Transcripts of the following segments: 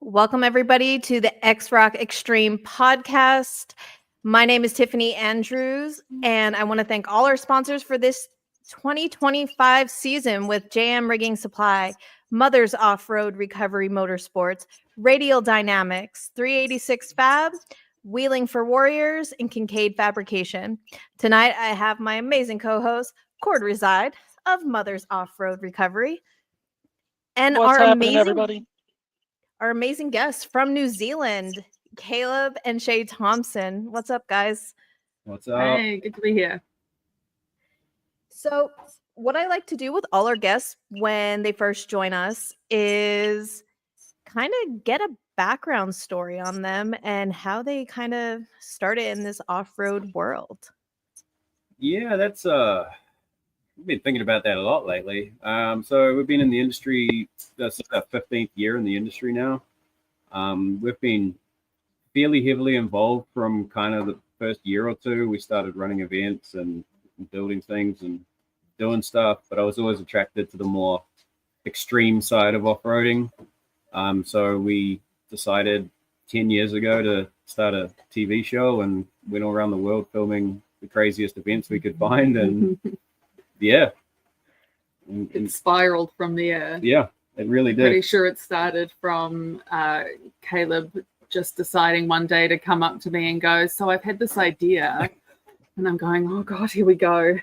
Welcome, everybody, to the X Rock Extreme podcast. My name is Tiffany Andrews, and I want to thank all our sponsors for this 2025 season with JM Rigging Supply, Mother's Off-Road Recovery Motorsports, Radial Dynamics, 386 Fab, Wheeling for Warriors, and Kincaid Fabrication. Tonight, I have my amazing co-host, Cord Reside of Mother's Off-Road Recovery, and What's happening, everybody? our amazing guests from New Zealand, Caleb and Shay Thompson. What's up, guys? What's up? Hey, good to be here. So, what I like to do with all our guests when they first join us is kind of get a background story on them and how they kind of started in this off-road world. Yeah, that's we've been thinking about that a lot lately. So we've been in the industry, that's our 15th year in the industry now. We've been fairly heavily involved from kind of the first year or two. We started running events and building things and doing stuff, but I was always attracted to the more extreme side of off-roading. So we decided 10 years ago to start a TV show and went all around the world filming the craziest events we could find. And yeah. It spiraled from there. Yeah, it really did. Pretty sure it started from Caleb just deciding one day to come up to me and go, so I've had this idea. And I'm going, oh God, here we go.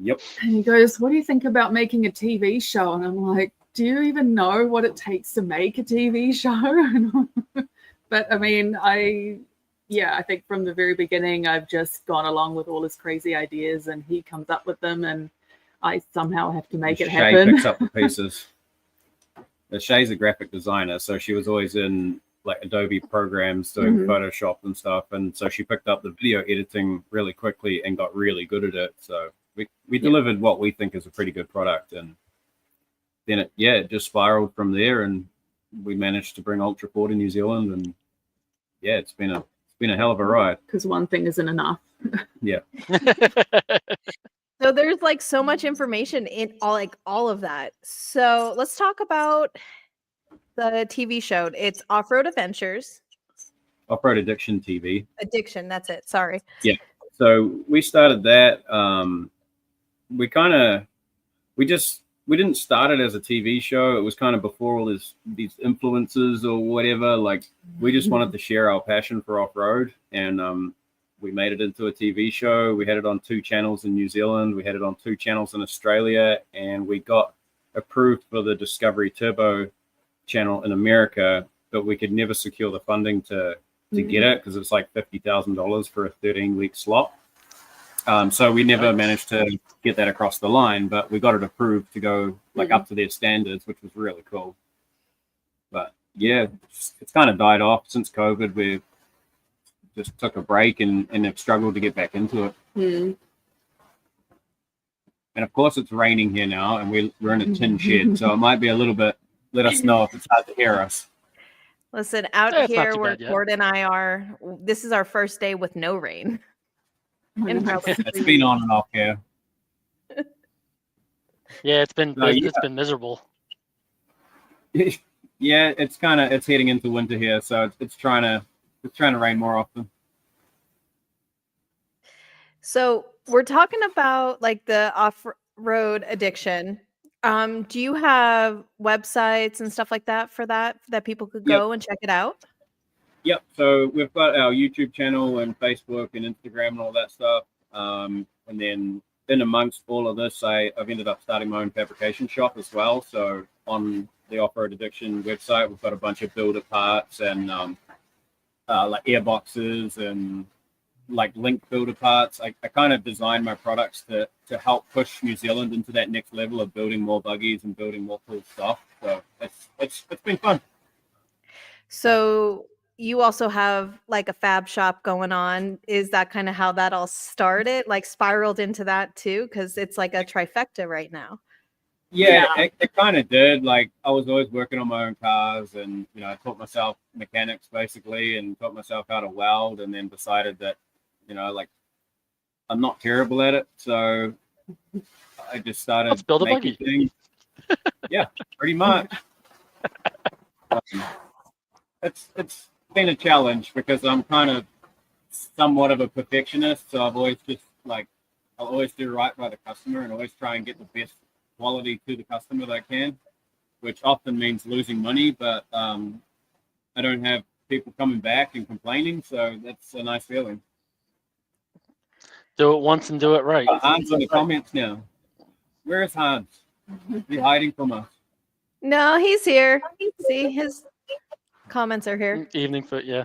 Yep. And he goes, what do you think about making a TV show? And I'm like, do you even know what it takes to make a TV show? But I mean, I think from the very beginning, I've just gone along with all his crazy ideas and he comes up with them and I somehow have to make it happen. Shay picks up the pieces. Shay's a graphic designer, so she was always in like Adobe programs doing Photoshop and stuff. And so she picked up the video editing really quickly and got really good at it. So we delivered what we think is a pretty good product. And then it just spiraled from there and we managed to bring Ultra 4 to New Zealand. And yeah, it's been a hell of a ride. Because one thing isn't enough. Yeah. So there's like so much information in all of that. So let's talk about the TV show. It's Off-Road Adventures. Off-Road Addiction TV. Addiction, that's it. Sorry. Yeah. So we started that. We didn't start it as a TV show. It was kind of before all these influences or whatever. Like we just wanted to share our passion for off-road, and we made it into a TV show. We had it on 2 channels in New Zealand. We had it on 2 channels in Australia, and we got approved for the Discovery Turbo channel in America, but we could never secure the funding to get it because it's like $50,000 for a 13-week slot. So we never managed to get that across the line, but we got it approved to go like up to their standards, which was really cool. But yeah, it's kind of died off since COVID. We've just took a break and have struggled to get back into it. And of course it's raining here now and we're in a tin shed, so it might be a little bit, let us know if it's hard to hear us. Listen, out here where Cord and I are, this is our first day with no rain. It's been on and off here. Yeah, it's been miserable. Yeah, it's heading into winter here, so it's trying to rain more often. So we're talking about like the off-road addiction. Do you have websites and stuff like that for that people could go and check it out? Yep. So we've got our YouTube channel and Facebook and Instagram and all that stuff. And then in amongst all of this, I've ended up starting my own fabrication shop as well. So on the Off-Road Addiction website, we've got a bunch of builder parts and like airboxes and like link builder parts. I kind of designed my products to help push New Zealand into that next level of building more buggies and building more cool stuff. So it's been fun. So you also have like a fab shop going on. Is that kind of how that all started? Like spiraled into that too? Because it's like a trifecta right now. Yeah. It kind of did. Like I was always working on my own cars and, I taught myself mechanics basically and taught myself how to weld and then decided that, like I'm not terrible at it. So I just started making things. Yeah, pretty much. it's been a challenge because I'm kind of somewhat of a perfectionist, so I've always just I'll always do right by the customer and always try and get the best quality to the customer that I can, which often means losing money, but I don't have people coming back and complaining, so that's a nice feeling. Do it once and do it right. Hans in the comments now. Where is Hans? Is he hiding from us? No, he's here. See, his comments are here. Evening foot, yeah.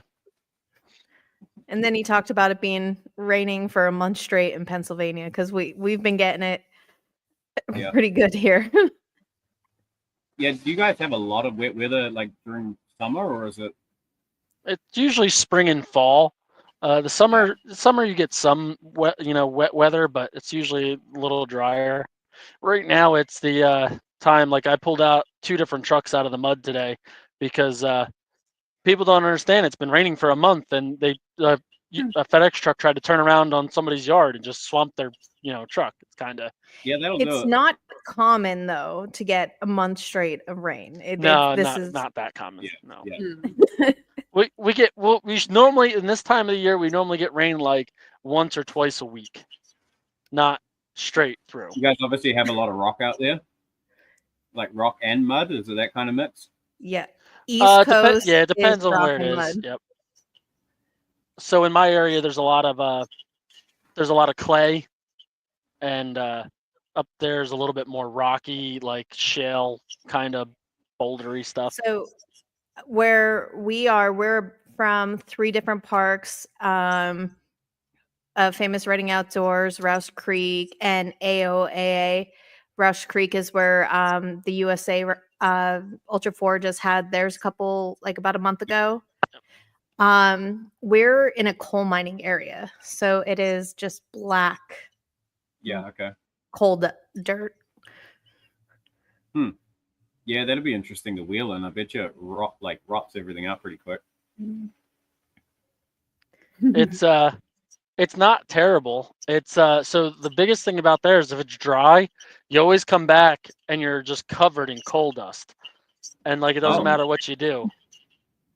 And then he talked about it being raining for a month straight in Pennsylvania because we've been getting it pretty good here. Yeah, do you guys have a lot of wet weather like during summer, or is it? It's usually spring and fall. The summer you get some wet weather, but it's usually a little drier. Right now it's the time, like I pulled out 2 different trucks out of the mud today because people don't understand. It's been raining for a month, and a FedEx truck tried to turn around on somebody's yard and just swamp their truck. It's kind of that'll do it. It's not common though to get a month straight of rain. Not that common. No. We normally in this time of the year we normally get rain like once or twice a week, not straight through. You guys obviously have a lot of rock out there, like rock and mud. Is it that kind of mix? Yeah, East Coast. It depends on where it is. Mud. Yep. So in my area, there's a lot of clay, and up there's a little bit more rocky, like shale kind of bouldery stuff. So where we are, we're from 3 different parks. Famous Reading Outdoors, Roush Creek, and AOAA. Roush Creek is where the USA Ultra 4 just had theirs about a month ago. We're in a coal mining area, so it is just black. Yeah, okay. Cold dirt. Yeah, that'd be interesting to wheel in. I bet you it rots everything out pretty quick. It's not terrible. It's so the biggest thing about there is if it's dry, you always come back and you're just covered in coal dust, and like it doesn't matter what you do.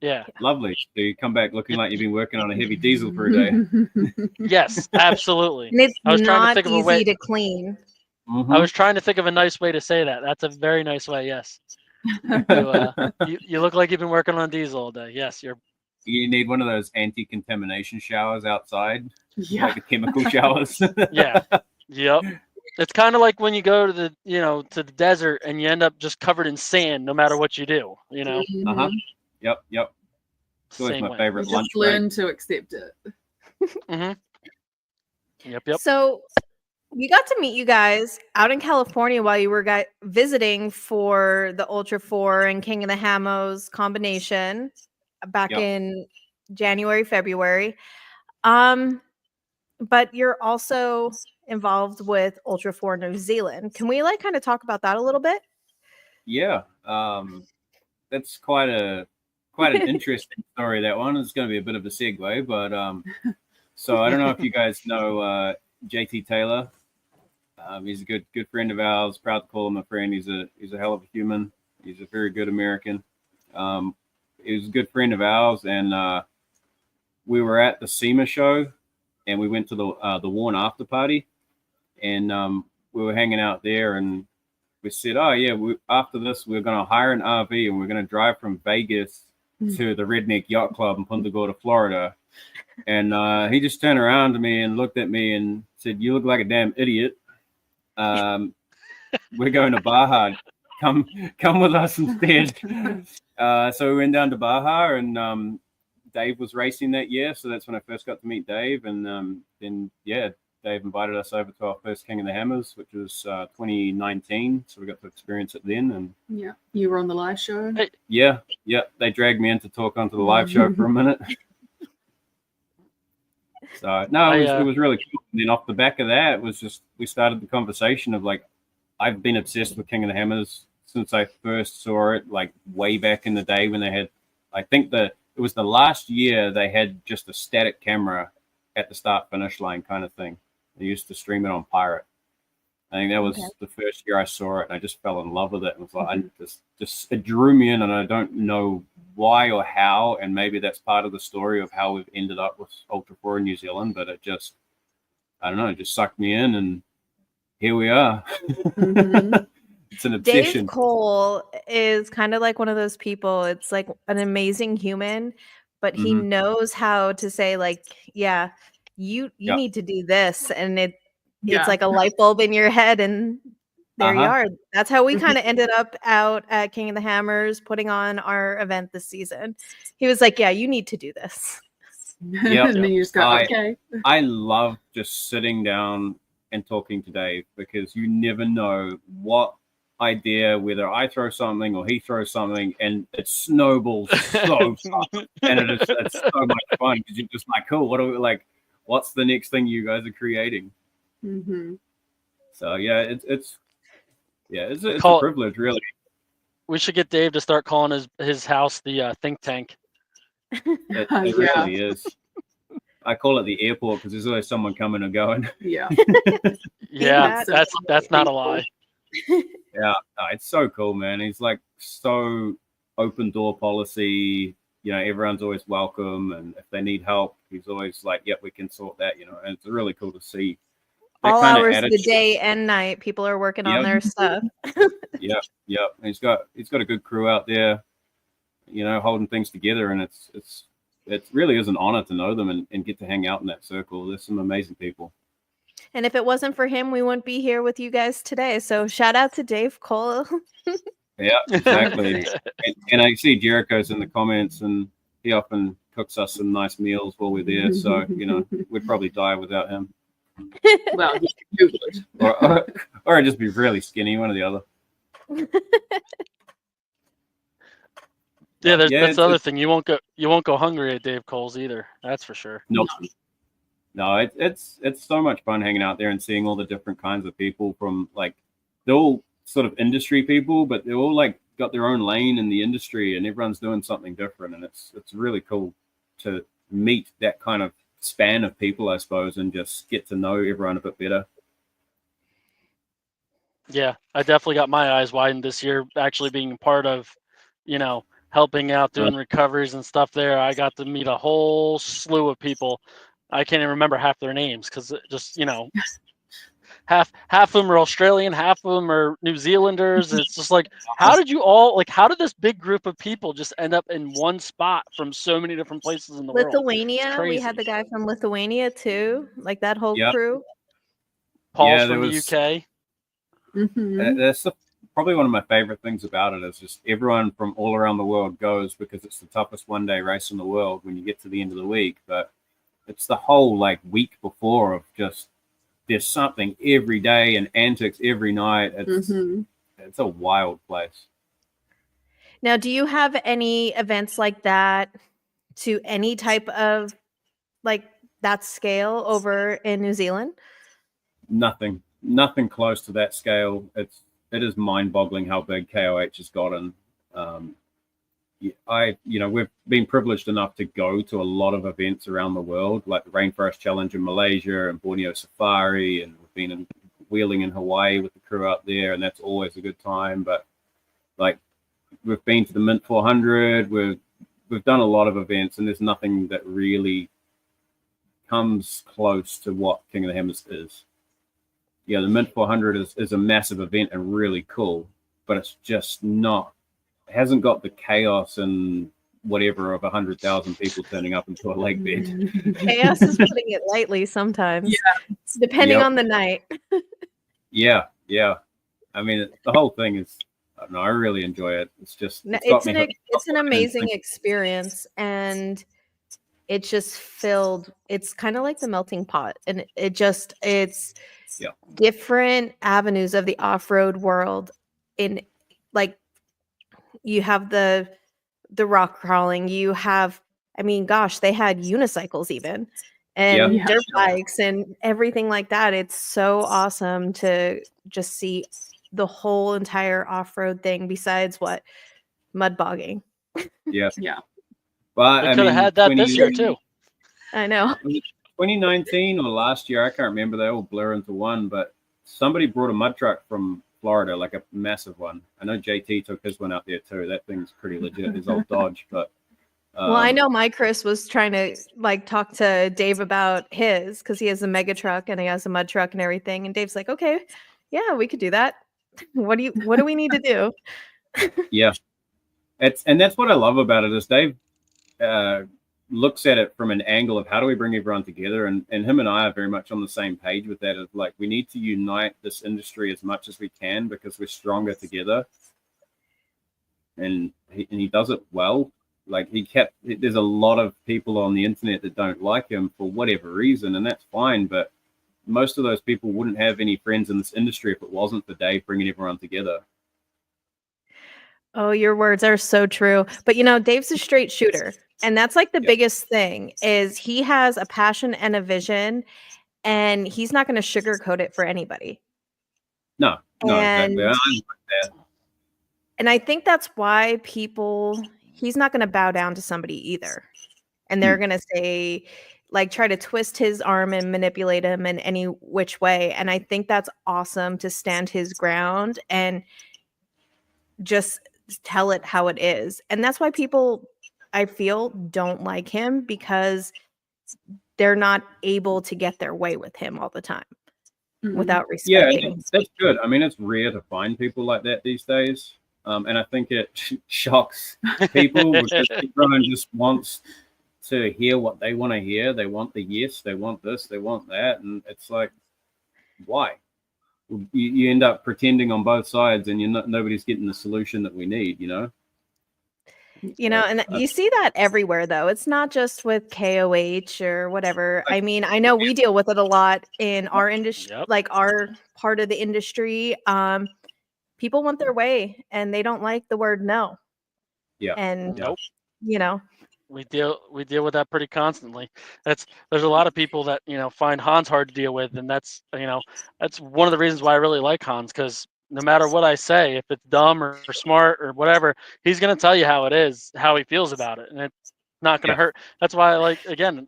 Yeah. Lovely. So you come back looking like you've been working on a heavy diesel for a day. Yes, absolutely. And it's not trying to think easy of a way to clean. Mm-hmm. I was trying to think of a nice way to say that. That's a very nice way. Yes. You look like you've been working on diesel all day. Yes, You need one of those anti-contamination showers outside, like the chemical showers. Yeah. Yep. It's kind of like when you go to the desert and you end up just covered in sand, no matter what you do. Uh-huh. Yep. It's always my favorite you lunch just learn to accept it. Mm-hmm. Yep. So we got to meet you guys out in California while you were visiting for the Ultra 4 and King of the Hamos combination back in January, February. But you're also involved with Ultra 4 New Zealand. Can we kind of talk about that a little bit? Yeah. That's quite an interesting story, that one. It's going to be a bit of a segue, but so I don't know if you guys know JT Taylor. He's a good friend of ours. Proud to call him a friend. He's a hell of a human. He's a very good American. He was a good friend of ours, and we were at the SEMA show, and we went to the Warren after party, and we were hanging out there, and we said, "Oh yeah, after this, we're going to hire an RV, and we're going to drive from Vegas to the Redneck Yacht Club in Punta Gorda, Florida." And he just turned around to me and looked at me and said, "You look like a damn idiot. We're going to Baja. Come with us instead." So we went down to Baja, and Dave was racing that year, so that's when I first got to meet Dave. And then Dave invited us over to our first King of the Hammers, which was 2019. So we got to experience it then. And yeah, you were on the live show. Yeah, they dragged me in to talk onto the live show for a minute. So no, it was really cool. And then off the back of that, it was just we started the conversation of I've been obsessed with King of the Hammers since I first saw it, way back in the day when they had. I think it was the last year they had just a static camera at the start finish line kind of thing. They used to stream it on Pirate, I think that was Okay. the first year I saw it, and I just fell in love with it. And was like, just it drew me in, and I don't know why or how, and maybe that's part of the story of how we've ended up with Ultra 4 in New Zealand. But it just, I don't know, it just sucked me in, and here we are. Mhm. It's an Dave obsession. Cole is kind of like one of those people. It's like an amazing human, but he Mhm. knows how to say like, yeah, you Yeah. need to do this, and it's Yeah. like a light bulb in your head, and there you Uh-huh. are. That's how we kind of ended up out at King of the Hammers putting on our event this season. He was like, yeah, you need to do this. Yep. And then you just go, okay. I love just sitting down and talking to Dave, because you never know what idea, whether I throw something or he throws something, and it snowballs so fast. And it's so much fun, because you're just like, cool, what are we like? What's the next thing you guys are creating? Mm-hmm. So yeah, it's a Call- privilege, really. We should get Dave to start calling his house the think tank. It Yeah. really is. I call it the airport, because there's always someone coming and going. Yeah. Yeah, that. that's not a lie. Yeah, no, it's so cool, man. He's like so open door policy. You know, everyone's always welcome, and if they need help, he's always like, "Yep, we can sort that." You know, and it's really cool to see that All kind of hours of the attitude. day and night, people are working on Yep. their stuff. Yep. And he's got a good crew out there, you know, holding things together, and it really is an honor to know them and get to hang out in that circle. There's some amazing people. And if it wasn't for him, we wouldn't be here with you guys today. So shout out to Dave Cole. Yeah, exactly. and I see Jericho's in the comments, and he often cooks us some nice meals while we're there. So, you know, we'd probably die without him. Well, you would. Or I'd just be really skinny, one or the other. Yeah, that's Yeah, the other thing. You won't go hungry at Dave Cole's either. That's for sure. No, it's so much fun hanging out there and seeing all the different kinds of people from, like, they're all sort of industry people, but they're all like got their own lane in the industry, and everyone's doing something different, and it's really cool to meet that kind of span of people, I suppose, and just get to know everyone a bit better. Yeah, I definitely got my eyes widened this year, actually being part of, you know, helping out, doing recoveries and stuff there. I got to meet a whole slew of people. I can't even remember half their names, because just, you know, half of them are Australian, half of them are New Zealanders. It's just like, how did this big group of people just end up in one spot from so many different places in the world? Lithuania, we had the guy from Lithuania too, like that whole crew. Paul's from the UK. Mm-hmm. That's probably one of my favorite things about it, is just everyone from all around the world goes, because it's the toughest one-day race in the world when you get to the end of the week. But it's the whole like week before of just, there's something every day and antics every night. It's a wild place. Now, do you have any events like that to any type of like that scale over in New Zealand? Nothing close to that scale. It is mind-boggling how big KOH has gotten. We've been privileged enough to go to a lot of events around the world, like the Rainforest Challenge in Malaysia and Borneo Safari, and we've been wheeling in Hawaii with the crew out there, and that's always a good time. But like, we've been to the Mint 400, we've done a lot of events, and there's nothing that really comes close to what King of the Hammers is. Yeah, the Mint 400 is a massive event and really cool, but it's just not. It hasn't got the chaos and whatever of 100,000 people turning up into a lake bed. Chaos is putting it lightly sometimes. Yeah, depending on the night. Yeah. I mean, the whole thing is. I don't know, I really enjoy it. It's just it's an amazing experience, and it's just filled. It's kind of like the melting pot, and it's different avenues of the off-road world. In like, you have the rock crawling, you have, I mean, gosh, they had unicycles even, and dirt bikes and everything like that. It's so awesome to just see the whole entire off-road thing, besides what mud bogging. Yeah. Well, they could have had that this year too. I know. 2019 or last year, I can't remember. They all blur into one. But somebody brought a mud truck from Florida, like a massive one. I know JT took his one out there too. That thing's pretty legit, his old Dodge. But Well, I know my Chris was trying to like talk to Dave about his because he has a mega truck and he has a mud truck and everything. And Dave's like, okay, yeah, we could do that. What do we need to do? Yeah, and that's what I love about it is Dave looks at it from an angle of how do we bring everyone together, and him and I are very much on the same page with that. Of like, we need to unite this industry as much as we can because we're stronger together, and he does it well. Like there's a lot of people on the internet that don't like him for whatever reason, and that's fine, but most of those people wouldn't have any friends in this industry if it wasn't for Dave bringing everyone together. Oh, your words are so true. But Dave's a straight shooter. And that's like the biggest thing is he has a passion and a vision, and he's not going to sugarcoat it for anybody. No, exactly. And I think that's why he's not going to bow down to somebody either. And they're going to say, like, try to twist his arm and manipulate him in any which way. And I think that's awesome to stand his ground and just tell it how it is. And that's why people, I feel, don't like him because they're not able to get their way with him all the time without respecting. Yeah, that's good. I mean, it's rare to find people like that these days. And I think it shocks people because everyone just wants to hear what they want to hear. They want the yes, they want this, they want that. And it's like, why? You end up pretending on both sides, and nobody's getting the solution that we need, and you see that everywhere, though. It's not just with KOH or whatever. I mean, I know we deal with it a lot in our industry, like our part of the industry. People want their way, and they don't like the word no. Yeah. And we deal with that pretty constantly. There's a lot of people that find Hans hard to deal with, and that's one of the reasons why I really like Hans, because no matter what I say, if it's dumb or smart or whatever, he's gonna tell you how it is, how he feels about it, and it's not gonna hurt. That's why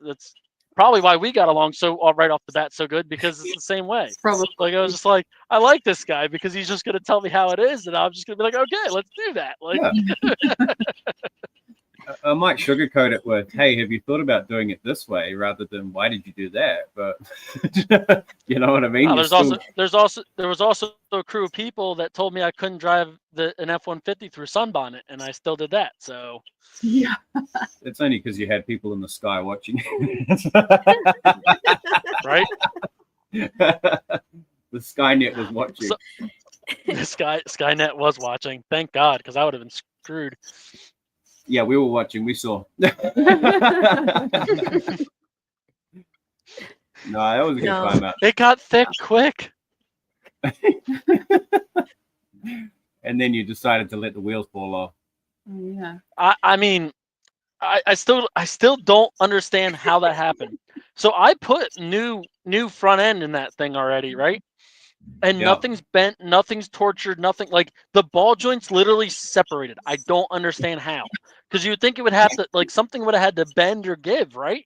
that's probably why we got along right off the bat so good, because it's the same way. Probably. Like I was just like, I like this guy because he's just gonna tell me how it is, and I'm just gonna be like, okay, let's do that. Like. Yeah. I might sugarcoat it with, hey, have you thought about doing it this way, rather than why did you do that? But you know what I mean? There was also a crew of people that told me I couldn't drive an F-150 through Sunbonnet, and I still did that. So yeah, it's only because you had people in the sky watching. Right? The Skynet was watching. The Skynet was watching. Thank God, because I would have been screwed. Yeah, we were watching. We saw. No, that was a good time out. It got thick quick. And then you decided to let the wheels fall off. Yeah. I mean, I still don't understand how that happened. So I put new front end in that thing already, right? And nothing's bent, nothing's tortured, nothing. Like the ball joints literally separated. I don't understand how. Because you would think it would have to, like, something would have had to bend or give, right?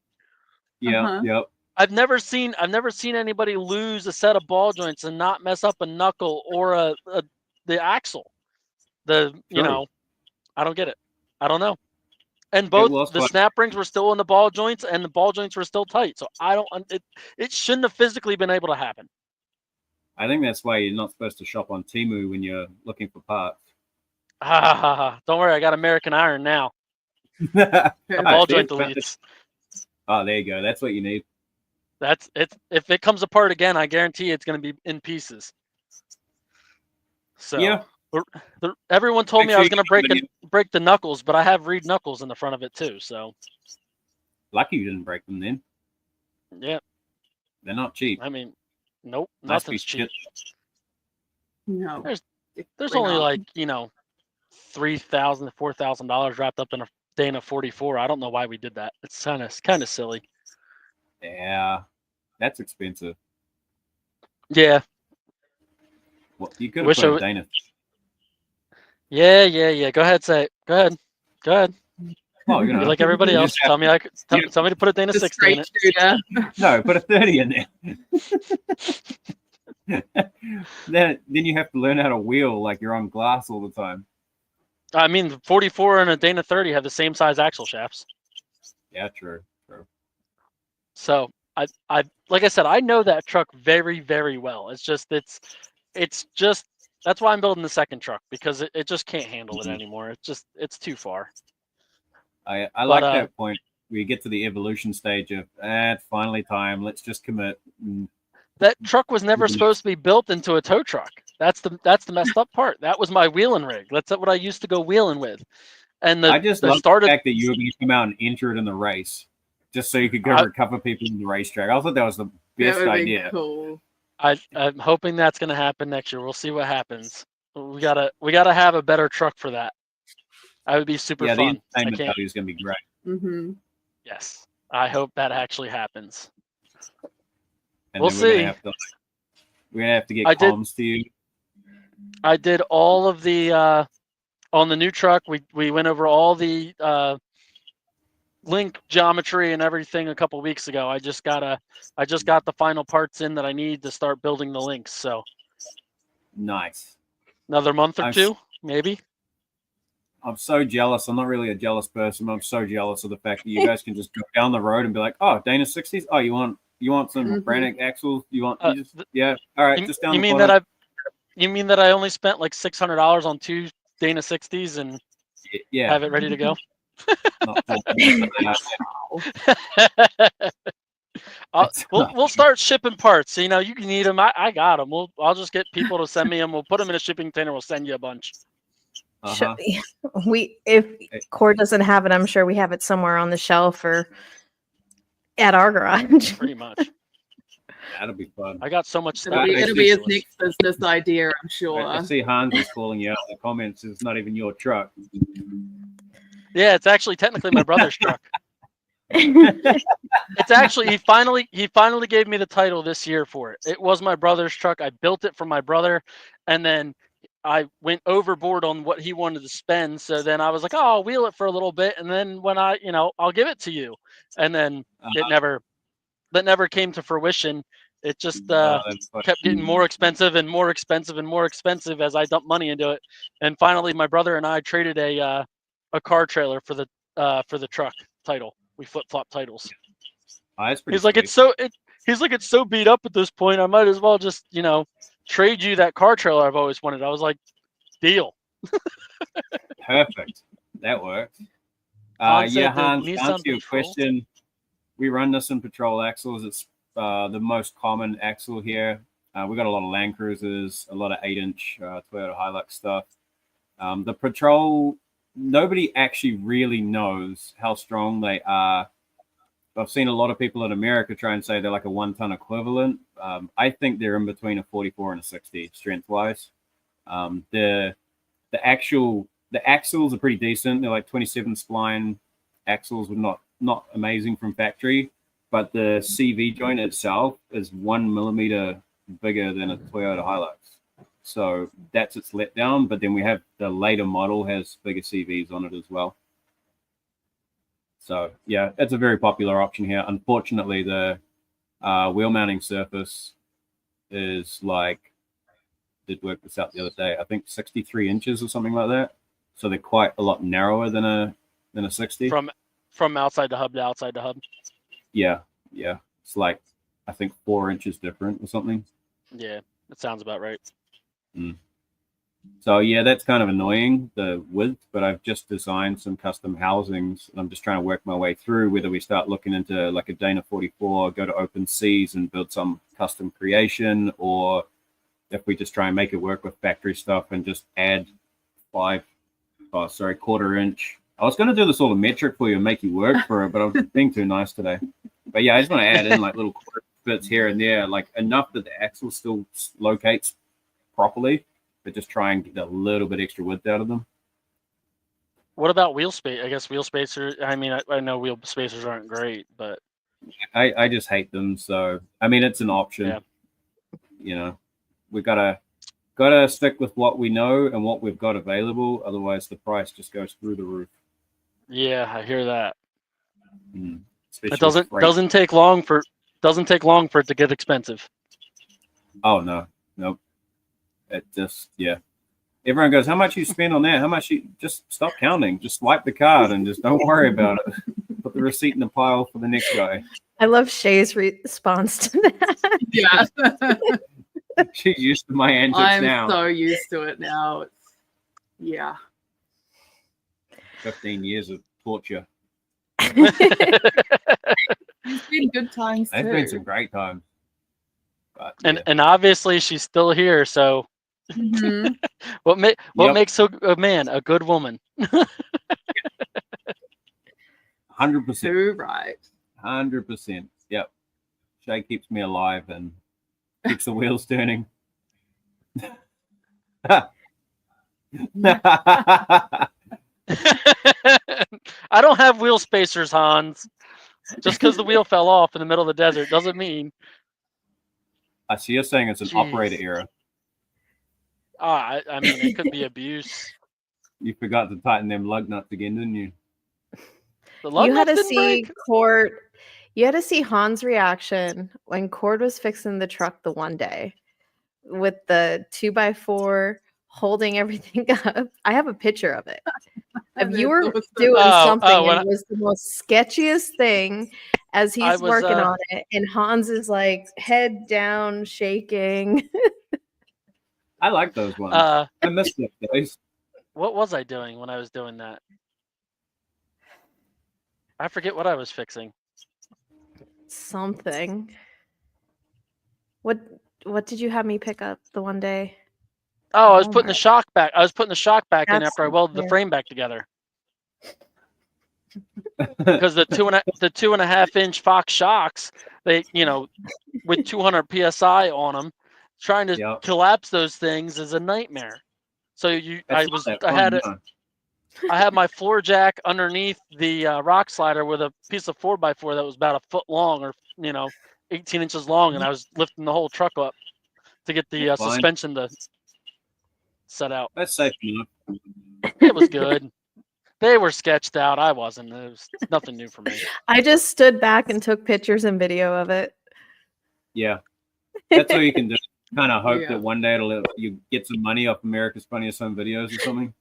Yeah. Yep. I've never seen anybody lose a set of ball joints and not mess up a knuckle or the axle. I don't get it. I don't know. And both the snap rings were still in the ball joints, and the ball joints were still tight. So it shouldn't have physically been able to happen. I think that's why you're not supposed to shop on Temu when you're looking for parts. Don't worry, I got American Iron now. Ball joint deletes. Oh, there you go. That's what you need. That's it. If it comes apart again, I guarantee it's going to be in pieces. So yeah, everyone told me I was going to break the knuckles, but I have reed knuckles in the front of it too. So lucky you didn't break them then. Yeah, they're not cheap. I mean, nope, nothing's cheap. No, there's only like $3,000 to $4,000 wrapped up in a Dana 44. I don't know why we did that. It's kind of silly. Yeah, that's expensive. Yeah. Well, you could have put a Dana. Yeah. Go ahead, say it. Go ahead. Well, you're like everybody else. Tell me to put a Dana 60 in it. No, put a 30 in there. then you have to learn how to wheel like you're on glass all the time. I mean, the 44 and a Dana 30 have the same size axle shafts. Yeah, true. So I like I said, I know that truck very, very well. It's just that's why I'm building the second truck, because it just can't handle it anymore. It's too far. I like that point where you get to the evolution stage of it's finally time. Let's just commit. That truck was never supposed to be built into a tow truck. That's the messed up part. That was my wheeling rig. That's what I used to go wheeling with. And I just love the fact that you were going to come out and enter it in the race, just so you could go recover people in the racetrack. I thought that was the best idea. Cool. I'm hoping that's going to happen next year. We'll see what happens. We gotta have a better truck for that. That would be super fun. The entertainment value is going to be great. Mm-hmm. Yes, I hope that actually happens. And we'll see. We're gonna have to get comms to you. I did all of the on the new truck. We went over all the link geometry and everything a couple weeks ago. I just got the final parts in that I need to start building the links. So nice. Another month or two, maybe. I'm so jealous. I'm not really a jealous person. I'm so jealous of the fact that you guys can just go down the road and be like, "Oh, Dana 60s. Oh, you want some Brannick axles? You want? Yeah. All right, just down. You mean that I only spent like $600 on 2 Dana 60s and have it ready to go? We'll start shipping parts. You know, you can need them. I got them. I'll just get people to send me them. We'll put them in a shipping container. We'll send you a bunch. If Cord doesn't have it, I'm sure we have it somewhere on the shelf or at our garage. Pretty much. That'll be fun. I got so much stuff. It'll be his next business idea, I'm sure. I see Hans is calling you out in the comments. It's not even your truck. Yeah, it's actually technically my brother's truck. It's actually he finally gave me the title this year for it. It was my brother's truck. I built it for my brother, and then I went overboard on what he wanted to spend. So then I was like, "Oh, I'll wheel it for a little bit, and then when I'll give it to you." And then that never came to fruition. It just kept getting more expensive and more expensive and more expensive as I dumped money into it. And finally, my brother and I traded a car trailer for the truck title. We flip-flop titles. He's like, it's so beat up at this point. I might as well just, trade you that car trailer I've always wanted. I was like, deal. Perfect. That works. Hans, to answer your question, we run this in patrol axles. It's the most common axle here. We got a lot of Land Cruisers, a lot of 8-inch Toyota Hilux stuff. The patrol, nobody actually really knows how strong they are. I've seen a lot of people in America try and say they're like a 1-ton equivalent. I think they're in between a 44 and a 60 strength-wise. The axles are pretty decent. They're like 27 spline axles, with not amazing from factory, but the CV joint itself is 1 millimeter bigger than a Toyota Hilux. So that's its letdown. But then we have the later model has bigger CVs on it as well. So yeah, it's a very popular option here. Unfortunately, the wheel mounting surface is did work this out the other day. I think 63 inches or something like that. So they're quite a lot narrower than a 60. From outside the hub to outside the hub. Yeah. It's like I think 4 inches different or something. Yeah, that sounds about right. So yeah, that's kind of annoying, the width, but I've just designed some custom housings and I'm just trying to work my way through whether we start looking into like a Dana 44, go to Open Seas and build some custom creation, or if we just try and make it work with factory stuff and just add quarter inch. I was going to do this all the metric for you and make you work for it, but I was being too nice today. But yeah, I just want to add in like little quarter bits here and there, like enough that the axle still locates properly, but just try and get a little bit extra width out of them. What about wheel space? I guess wheel spacers. I mean, I know wheel spacers aren't great, but I just hate them. So I mean, it's an option. Yeah. We gotta stick with what we know and what we've got available. Otherwise, the price just goes through the roof. Yeah, I hear that. Especially it doesn't take long for it to get expensive. Oh no, Nope. It just, yeah. Everyone goes, how much you spend on that? How much you just stop counting. Just swipe the card and just don't worry about it. Put the receipt in the pile for the next guy. I love Shay's response to that. Yeah. She's used to my antics I'm now. so used to it now. It's, yeah. 15 years of torture. It's been good times There's too. been some great times. But, And obviously she's still here. So Mhm. what Yep. makes a man a good woman? 100%. Too right. 100%. Yep. Shay keeps me alive and keeps the wheels turning. I don't have wheel spacers, Hans. Just because the wheel fell off in the middle of the desert doesn't mean. I see you're saying it's an Jeez. operator error. I mean, it could be abuse. You forgot to tighten them lug nuts again, didn't you? The lug You had nuts to didn't see break? Cord. You had to see Han's reaction when Cord was fixing the truck the one day with the 2x4 holding everything up. I have a picture of it. If you were That's awesome. doing something when and it was the most sketchiest thing as I he's was, working on it, and Hans is like head down, shaking. I like those ones. I miss those days. What was I doing when I was doing that? I forget what I was fixing. Something. What did you have me pick up the one day? Oh, I was Oh putting my- the shock back. I was putting the shock back in That's after I welded the fair. frame back together. Because the 2.5 inch Fox shocks, they with 200 psi on them, trying to Yep. collapse those things is a nightmare. So That's not that I fun, had no. I had my floor jack underneath the rock slider with a piece of 4x4 that was about a foot long, or 18 inches long, and I was lifting the whole truck up to get the That's fine. suspension to set out. That's safe enough. It was good. They were sketched out. I wasn't. It was nothing new for me. I just stood back and took pictures and video of it. Yeah. That's all you can do. Kind of hope Yeah. that one day you get some money off America's Funniest Home Videos or something.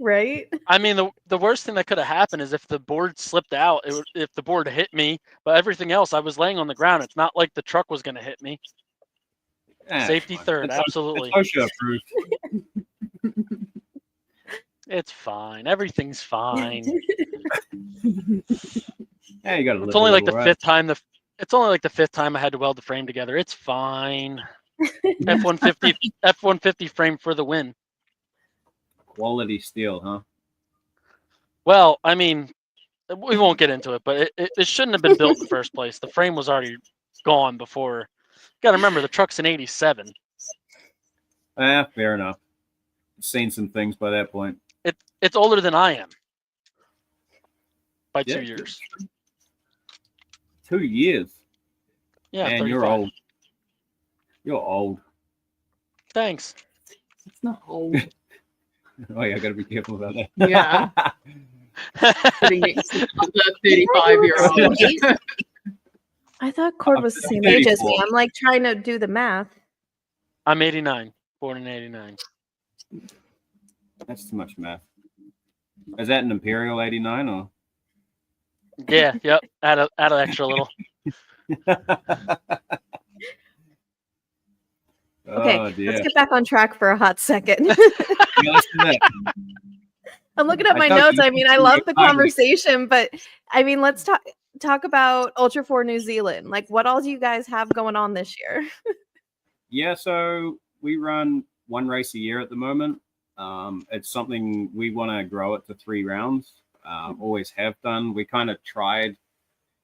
Right? I mean, the worst thing that could have happened is if the board slipped out. If the board hit me, but everything else, I was laying on the ground. It's not like the truck was going to hit me. Safety It's fine. third, It's absolutely. It's OSHA approved. It's fine. Everything's fine. Yeah, you got to live It's only a like little, the right? fifth time. It's only like the fifth time I had to weld the frame together. It's fine. F-150 frame for the win. Quality steel, huh? Well, I mean, we won't get into it, but it shouldn't have been built in the first place. The frame was already gone before. Got to remember, the truck's in '87. Fair enough. Seen some things by that point. It's older than I am by Yeah. 2 years. 2 years. Yeah, Man, 35. you're old. You're old. Thanks. It's not old. Oh yeah, I gotta be careful about that. Yeah. Sitting next to the 35-year-old. I thought Cord I'm was the same age as me. 34. I'm like trying to do the math. I'm 89, born in '89. That's too much math. Is that an Imperial 89 or? Yeah, yep. Add an extra little. Okay, Oh dear. let's get back on track for a hot second. Yeah, let's do that. I'm looking at I my thought notes. you I mean, I were love the timely. conversation, but I mean, let's talk about Ultra 4 New Zealand. Like, what all do you guys have going on this year? Yeah, so we run one race a year at the moment. It's something we want to grow it to 3 rounds. Always have done. We kind of tried,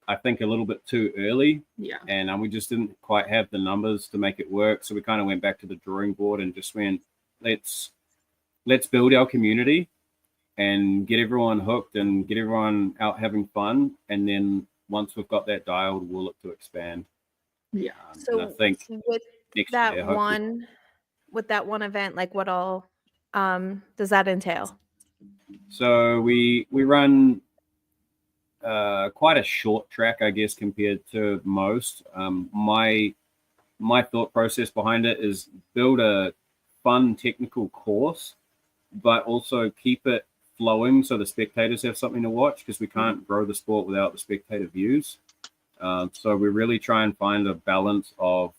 I think, a little bit too early, Yeah. and we just didn't quite have the numbers to make it work. So we kind of went back to the drawing board and just went, let's build our community and get everyone hooked and get everyone out having fun. And then once we've got that dialed, we'll look to expand. Yeah. And I think with next that year, hopefully. one event, like what all does that entail? So we run quite a short track, I guess, compared to most. My my thought process behind it is build a fun technical course, but also keep it flowing so the spectators have something to watch, because we can't grow the sport without the spectator views. So we really try and find a balance of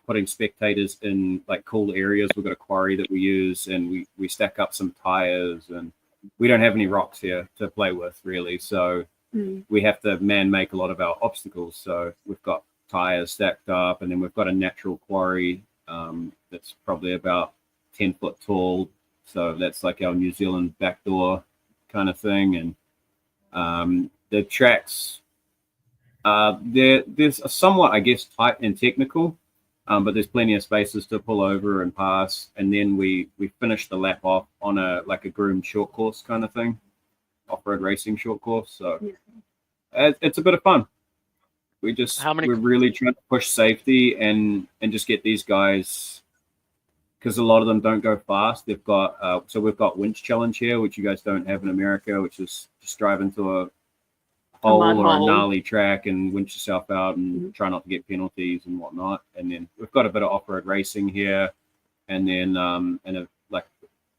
putting spectators in like cool areas. We've got a quarry that we use, and we stack up some tires, and we don't have any rocks here to play with really. So we have to make a lot of our obstacles. So we've got tires stacked up, and then we've got a natural quarry that's probably about 10 foot tall. So that's like our New Zealand backdoor kind of thing. And the tracks, there's a somewhat, I guess, tight and technical, but there's plenty of spaces to pull over and pass. And then we finish the lap off on a groomed short course kind of thing, off-road racing short course. So it's a bit of fun. We're really trying to push safety and just get these guys, because a lot of them don't go fast. They've got so we've got winch challenge here, which you guys don't have in America, which is just drive into a hole or a gnarly track and winch yourself out and try not to get penalties and whatnot. And then we've got a bit of off-road racing here, and then and a like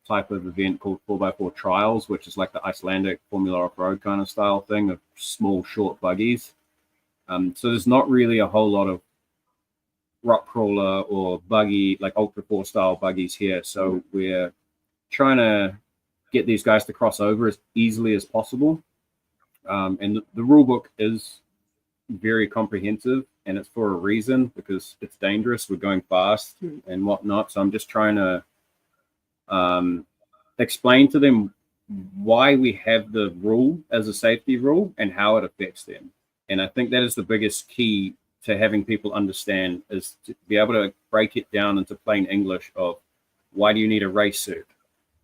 type of event called 4x4 trials, which is like the Icelandic Formula off-road kind of style thing of small short buggies. So there's not really a whole lot of rock crawler or buggy, like Ultra 4 style buggies here. So we're trying to get these guys to cross over as easily as possible. And the rule book is very comprehensive, and it's for a reason, because it's dangerous. We're going fast and whatnot. So I'm just trying to explain to them why we have the rule as a safety rule and how it affects them. And I think that is the biggest key to having people understand, is to be able to break it down into plain English of why do you need a race suit,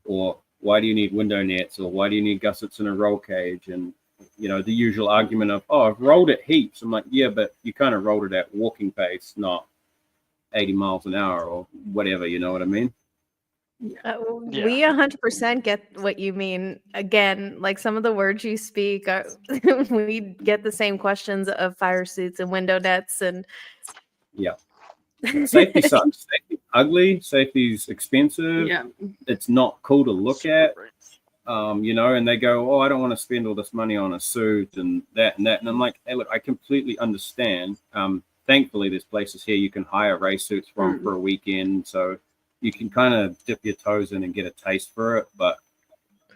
or why do you need window nets, or why do you need gussets and a roll cage? And, you know, the usual argument of, oh, I've rolled it heaps. I'm like, yeah, but you kind of rolled it at walking pace, not 80 miles an hour or whatever, you know what I mean? We 100% get what you mean. Again, like some of the words you speak, we get the same questions of fire suits and window nets. And safety sucks. Safety's ugly. Safety's expensive. It's not cool to look at. You know, and they go, oh, I don't want to spend all this money on a suit and that. And I'm like, hey, look, I completely understand. Thankfully, there's places here you can hire race suits from for a weekend. So you can kind of dip your toes in and get a taste for it. But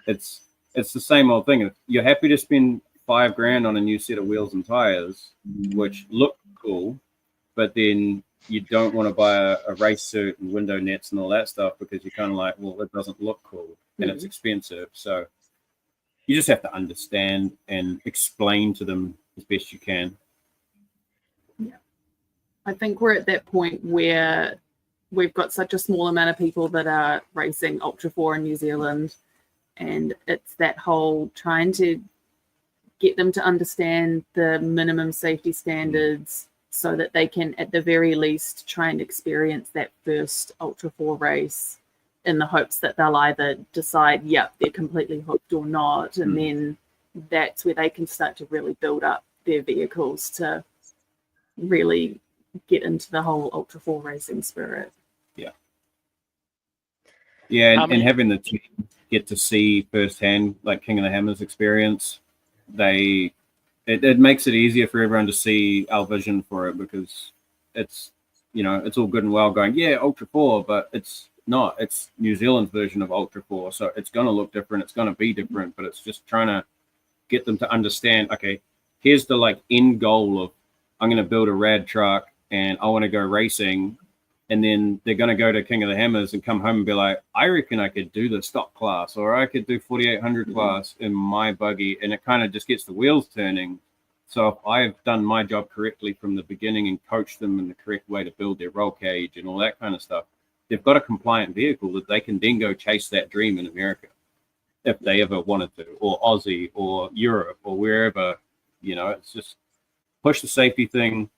it's the same old thing. If you're happy to spend $5,000 on a new set of wheels and tires, which look cool, but then you don't want to buy a race suit and window nets and all that stuff, because you're kind of like, well, it doesn't look cool and it's expensive. So you just have to understand and explain to them as best you can. I think we're at that point where we've got such a small amount of people that are racing Ultra 4 in New Zealand, and it's that whole trying to get them to understand the minimum safety standards so that they can, at the very least, try and experience that first Ultra 4 race, in the hopes that they'll either decide, yep, they're completely hooked or not, and then that's where they can start to really build up their vehicles to really get into the whole Ultra 4 racing spirit. And having the team get to see firsthand, like King of the Hammers experience, it makes it easier for everyone to see our vision for it, because it's, you know, it's all good and well going, yeah, Ultra 4, but it's not. It's New Zealand's version of Ultra 4, so it's going to look different. It's going to be different, but it's just trying to get them to understand, okay, here's the like end goal of, I'm going to build a rad truck and I want to go racing. And then they're going to go to King of the Hammers and come home and be like, I reckon I could do the stock class, or I could do 4800 class in my buggy. And it kind of just gets the wheels turning. So if I've done my job correctly from the beginning and coached them in the correct way to build their roll cage and all that kind of stuff, they've got a compliant vehicle that they can then go chase that dream in America if they ever wanted to, or Aussie or Europe or wherever. You know, it's just push the safety thing.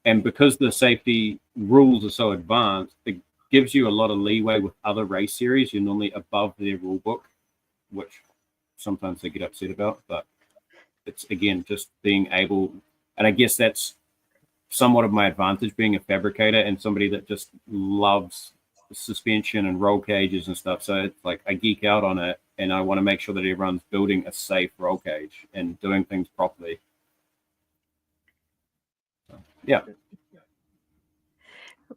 And because the safety rules are so advanced, it gives you a lot of leeway with other race series. You're normally above their rule book, which sometimes they get upset about. But it's, again, just being able, and I guess that's somewhat of my advantage being a fabricator and somebody that just loves suspension and roll cages and stuff. So it's like I geek out on it, and I want to make sure that everyone's building a safe roll cage and doing things properly. So, yeah.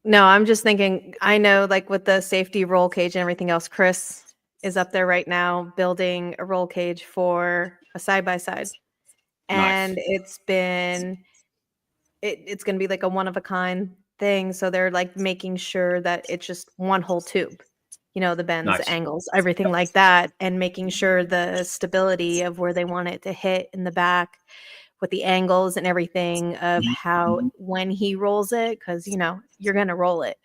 No, I'm just thinking, I know like with the safety roll cage and everything else, Chris is up there right now building a roll cage for a side-by-side. And it's going to be like a one-of-a-kind thing. So they're like making sure that it's just one whole tube, you know, the bends, the angles, everything like that, and making sure the stability of where they want it to hit in the back with the angles and everything of how when he rolls it, because you know you're gonna roll it,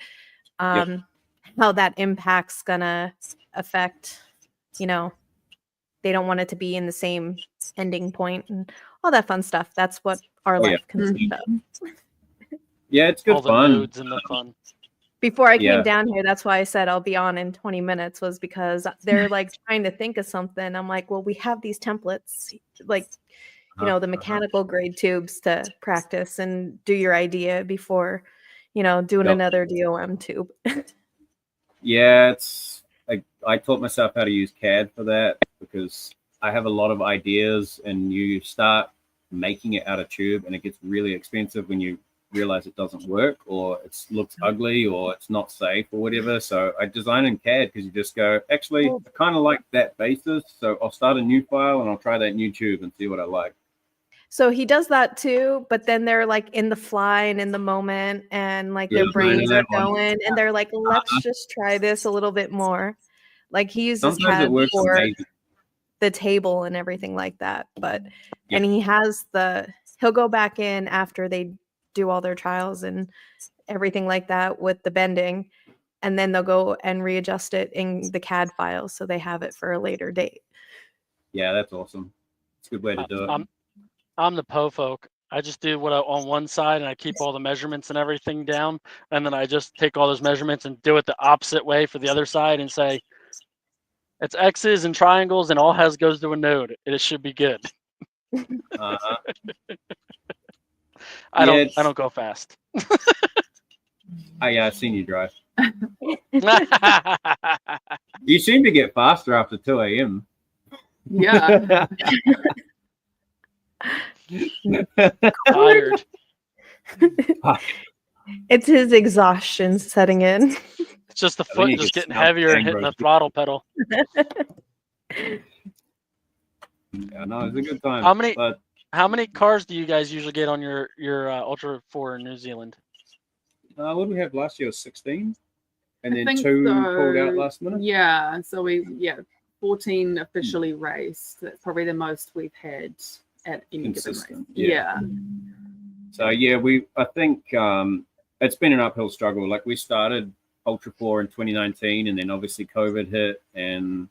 how that impact's gonna affect, you know, they don't want it to be in the same ending point and all that fun stuff. That's what our life consists of. Yeah, it's good all the fun. nodes and the fun. Before I came down here, that's why I said I'll be on in 20 minutes, was because they're like trying to think of something. I'm like, well, we have these templates, like, you know, the mechanical grade tubes to practice and do your idea before, you know, doing another DOM tube. Yeah, it's I taught myself how to use CAD for that because I have a lot of ideas, and you start making it out of tube and it gets really expensive when you realize it doesn't work or it looks ugly or it's not safe or whatever. So I design in CAD because you just go, actually, I kind of like that basis, so I'll start a new file and I'll try that new tube and see what I like. So he does that too, but then they're like in the fly and in the moment, and like their brains are going, and they're like, let's just try this a little bit more. Like he uses CAD for the table and everything like that, but and he'll go back in after they do all their trials and everything like that with the bending, and then they'll go and readjust it in the CAD file so they have it for a later date. Yeah, that's awesome. It's a good way to do it. I'm the po folk. I just do what on one side, and I keep all the measurements and everything down, and then I just take all those measurements and do it the opposite way for the other side and say it's X's and triangles and all goes to a node. It should be good. I don't go fast. I've seen you drive. You seem to get faster after 2 a.m. Yeah. Tired. It's his exhaustion setting in. It's just the foot just getting heavier and hitting the throttle pedal. Yeah, no, it's a good time. How many cars do you guys usually get on your Ultra 4 in New Zealand? What did we have last year? 16, and then 2 pulled out last minute. Yeah, so 14 officially raced. That's probably the most we've had at any given race. Yeah. So I think it's been an uphill struggle. Like we started Ultra 4 in 2019, and then obviously COVID hit, and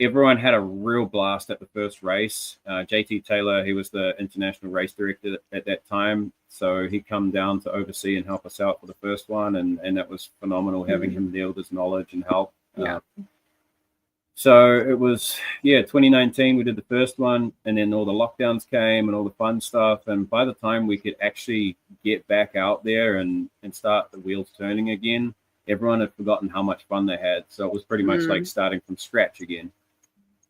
everyone had a real blast at the first race. JT Taylor, he was the international race director at that time, so he come down to oversee and help us out for the first one, and that was phenomenal having him there with his knowledge and help. So it was 2019 we did the first one, and then all the lockdowns came and all the fun stuff, and by the time we could actually get back out there and start the wheels turning again, everyone had forgotten how much fun they had. So it was pretty much like starting from scratch again.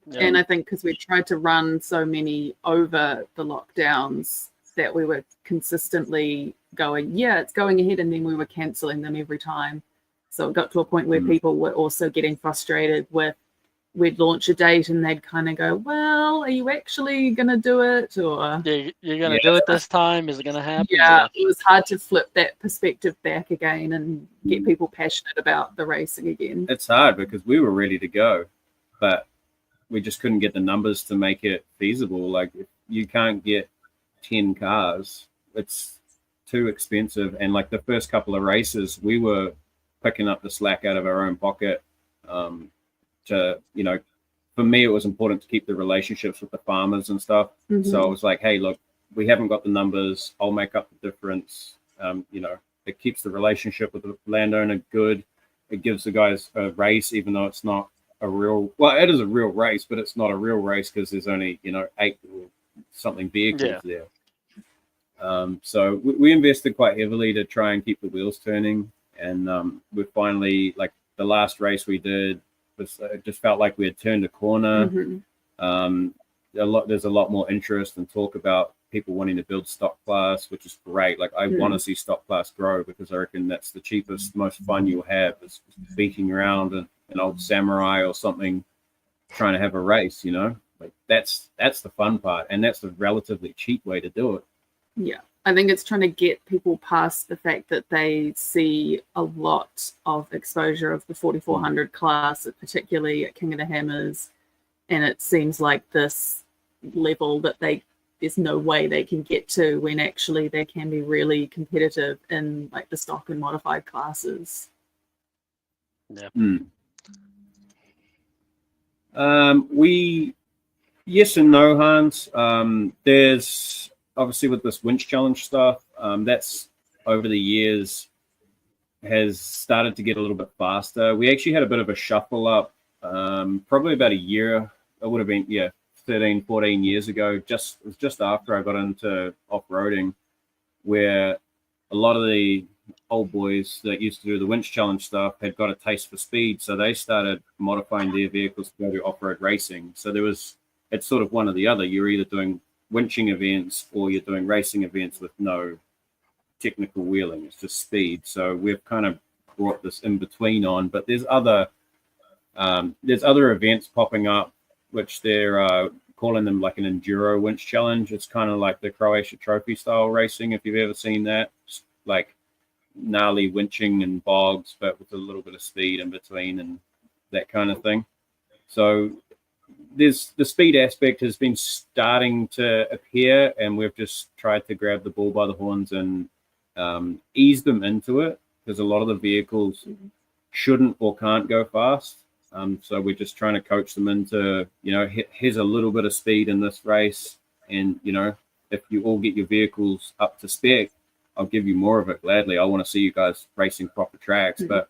Yeah. And I think because we tried to run so many over the lockdowns that we were consistently going, it's going ahead, and then we were cancelling them every time. So it got to a point where people were also getting frustrated with, we'd launch a date and they'd kind of go, well, are you actually going to do it? Or you're going to do it this time? Is it going to happen? Yeah, it was hard to flip that perspective back again and get people passionate about the racing again. It's hard because we were ready to go, but we just couldn't get the numbers to make it feasible. Like if you can't get 10 cars, it's too expensive. And like the first couple of races, we were picking up the slack out of our own pocket. For me, it was important to keep the relationships with the farmers and stuff. So I was like, hey, look, we haven't got the numbers. I'll make up the difference. It keeps the relationship with the landowner good. It gives the guys a race, even though it's not a real, it is a real race, but it's not a real race because there's only, 8 or something vehicles there. So we invested quite heavily to try and keep the wheels turning. And we finally, like the last race we did, it just felt like we had turned a corner. There's a lot more interest and talk about people wanting to build stock class, which is great. Like I want to see stock class grow, because I reckon that's the cheapest, most fun you'll have, is beating around an old samurai or something, trying to have a race, you know. Like that's the fun part, and that's a relatively cheap way to do it. Yeah, I think it's trying to get people past the fact that they see a lot of exposure of the 4400 class, particularly at King of the Hammers, and it seems like this level that there's no way they can get to, when actually they can be really competitive in like the stock and modified classes. Yeah. Yes and no, Hans. There's obviously with this winch challenge stuff, that's over the years has started to get a little bit faster. We actually had a bit of a shuffle up probably about a year. It would have been 13, 14 years ago. It was just after I got into off-roading, where a lot of the old boys that used to do the winch challenge stuff had got a taste for speed, so they started modifying their vehicles to go to off-road racing. So it's sort of one or the other. You're either doing winching events or you're doing racing events with no technical wheeling. It's just speed. So we've kind of brought this in between on, but there's other events popping up, which they're calling them like an enduro winch challenge. It's kind of like the Croatia Trophy style racing, if you've ever seen that. It's like gnarly winching and bogs, but with a little bit of speed in between and that kind of thing. So there's the speed aspect has been starting to appear, and we've just tried to grab the bull by the horns and ease them into it, because a lot of the vehicles shouldn't or can't go fast. So we're just trying to coach them into, here's a little bit of speed in this race, and if you all get your vehicles up to spec, I'll give you more of it gladly. I want to see you guys racing proper tracks, but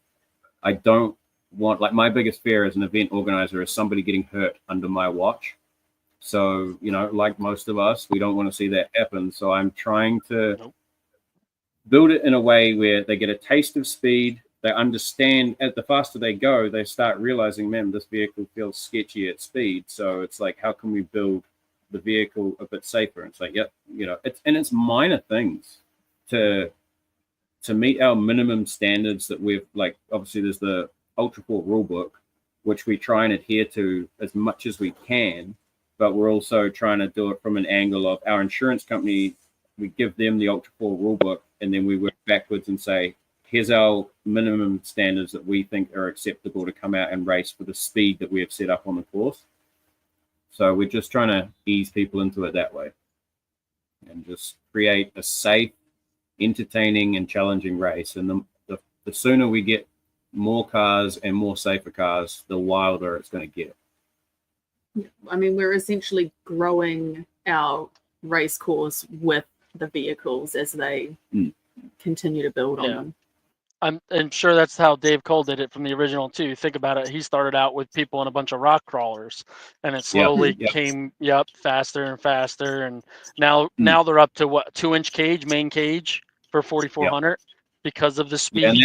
I don't want, like, my biggest fear as an event organizer is somebody getting hurt under my watch. So, like most of us, we don't want to see that happen. So I'm trying to build it in a way where they get a taste of speed. They understand, as the faster they go, they start realizing, man, this vehicle feels sketchy at speed. So it's like, how can we build the vehicle a bit safer? And it's like, it's minor things to meet our minimum standards that we've, like, obviously there's the Ultra 4 rule book, which we try and adhere to as much as we can, but we're also trying to do it from an angle of our insurance company. We give them the Ultra 4 rule book, and then we work backwards and say, here's our minimum standards that we think are acceptable to come out and race for the speed that we have set up on the course. So we're just trying to ease people into it that way and just create a safe, entertaining, and challenging race. And the sooner we get more cars and more safer cars, the wilder it's going to get. I mean, we're essentially growing our race course with the vehicles as they continue to build on them. I'm sure that's how Dave Cole did it from the original too. Think about it. He started out with people in a bunch of rock crawlers, and it slowly came faster and faster. And now they're up to what, 2-inch cage, main cage for 4400 because of the speed. And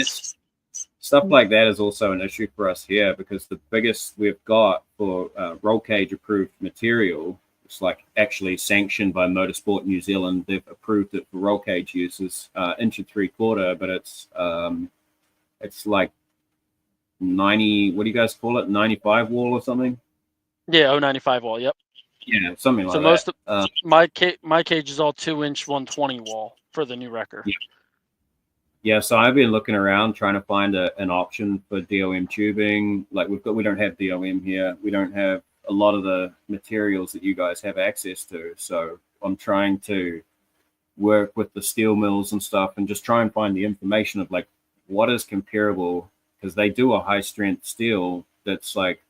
stuff like that is also an issue for us here, because the biggest we've got for roll cage approved material, it's like actually sanctioned by Motorsport New Zealand. They've approved it for roll cage uses, 1 3/4, but it's like 90. What do you guys call it? 95 wall or something? Yeah, 095 wall. Yep. Yeah, something like that. So most of my cage is all 2-inch 120 wall for the new wrecker. Yeah, so I've been looking around trying to find an option for DOM tubing. Like we don't have DOM here. We don't have a lot of the materials that you guys have access to. So I'm trying to work with the steel mills and stuff and just try and find the information of like what is comparable, because they do a high strength steel that's like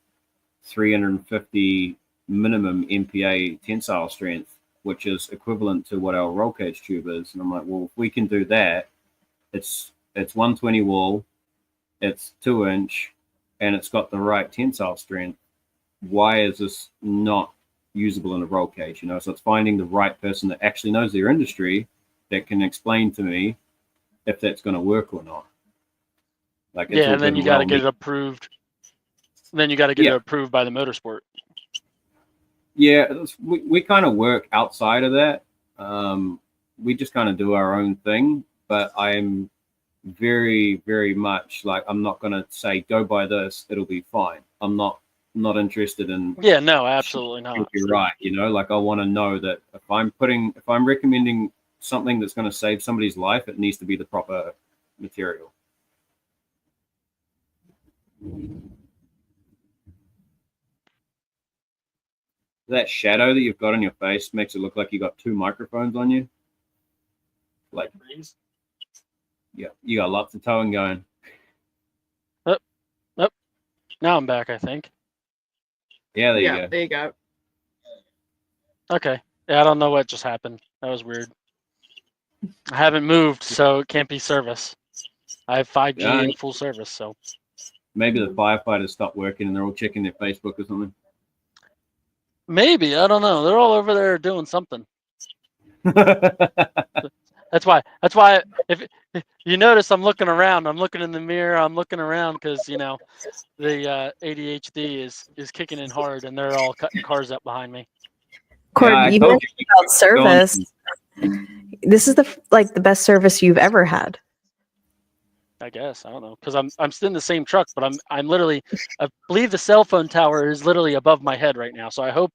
350 minimum MPa tensile strength, which is equivalent to what our roll cage tube is. And I'm like, well, if we can do that, it's 120 wall, it's 2-inch, and it's got the right tensile strength. Why is this not usable in a roll cage? So it's finding the right person that actually knows their industry that can explain to me if that's going to work or not. Like, it's Yeah, all and then good you got to well get me- it approved. Then you got to get it approved by the motorsport. Yeah, we kind of work outside of that. We just kind of do our own thing, but I'm very, very much like, I'm not going to say, go buy this, it'll be fine. I'm not interested in. Yeah, no, absolutely You'll not. be right. Like, I want to know that if I'm recommending something that's going to save somebody's life, it needs to be the proper material. That shadow that you've got on your face makes it look like you got two microphones on you. Like, yeah, you got lots of towing going. Now I'm back, I think. Yeah, there you Yeah, go. there you go. Okay. Yeah, I don't know what just happened. That was weird. I haven't moved, so it can't be service. I have 5G Yeah. in full service, so Maybe the firefighters stopped working and they're all checking their Facebook or something. maybe, I don't know. They're all over there doing something. That's why if you notice, I'm looking around. I'm looking in the mirror. I'm looking around because the ADHD is kicking in hard, and they're all cutting cars up behind me. Cord, I you told mentioned you about service. This is the best service you've ever had. I guess I don't know because I'm still in the same truck, but I'm literally, I believe the cell phone tower is literally above my head right now. So I hope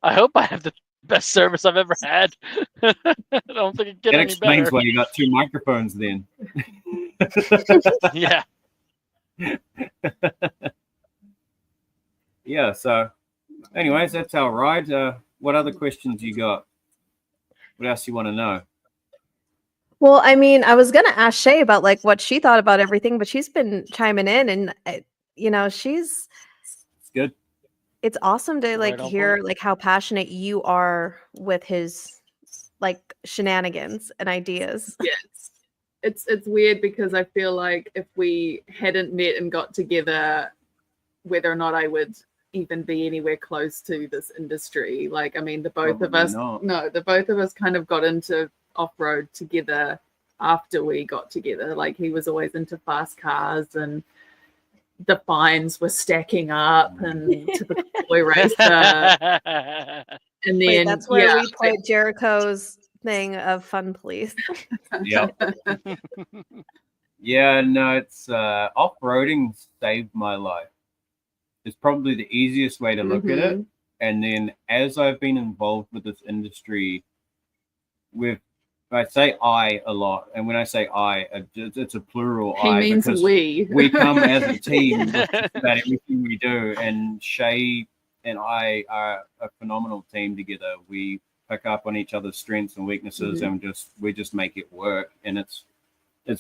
I have the best service I've ever had. I don't think it can get That any explains better. why you got two microphones then. Yeah. Yeah, so anyways, that's our ride. What other questions you got? What else you want to know? Well, I mean, I was gonna ask Shay about like what she thought about everything, but she's been chiming in, and It's good. it's awesome to like Right on hear point. like how passionate you are with his like shenanigans and ideas. Yes. It's weird because I feel like if we hadn't met and got together, whether or not I would even be anywhere close to this industry. Like, I mean, the both of us kind of got into off-road together after we got together. Like, he was always into fast cars and the fines were stacking up and typical boy racer. And then Wait, that's where we put Jericho's thing of fun, please. Yeah. Yeah, no, it's off-roading saved my life. It's probably the easiest way to look at it. And then as I've been involved with this industry, I say I a lot, and when I say I, it's a plural he I. means because we come as a team with just about everything we do, and Shay and I are a phenomenal team together. We pick up on each other's strengths and weaknesses, and we just make it work. And it's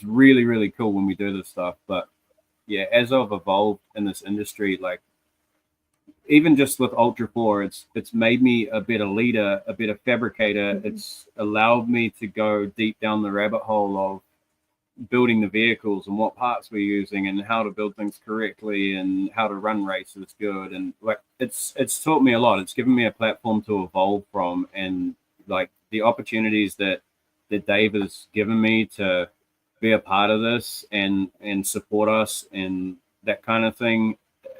really, really cool when we do this stuff. But yeah, as I've evolved in this industry, like even just with Ultra 4, it's made me a better leader, a better fabricator. It's allowed me to go deep down the rabbit hole of building the vehicles and what parts we're using and how to build things correctly and how to run races good. And like it's taught me a lot. It's given me a platform to evolve from, and like the opportunities that Dave has given me to be a part of this and support us and that kind of thing.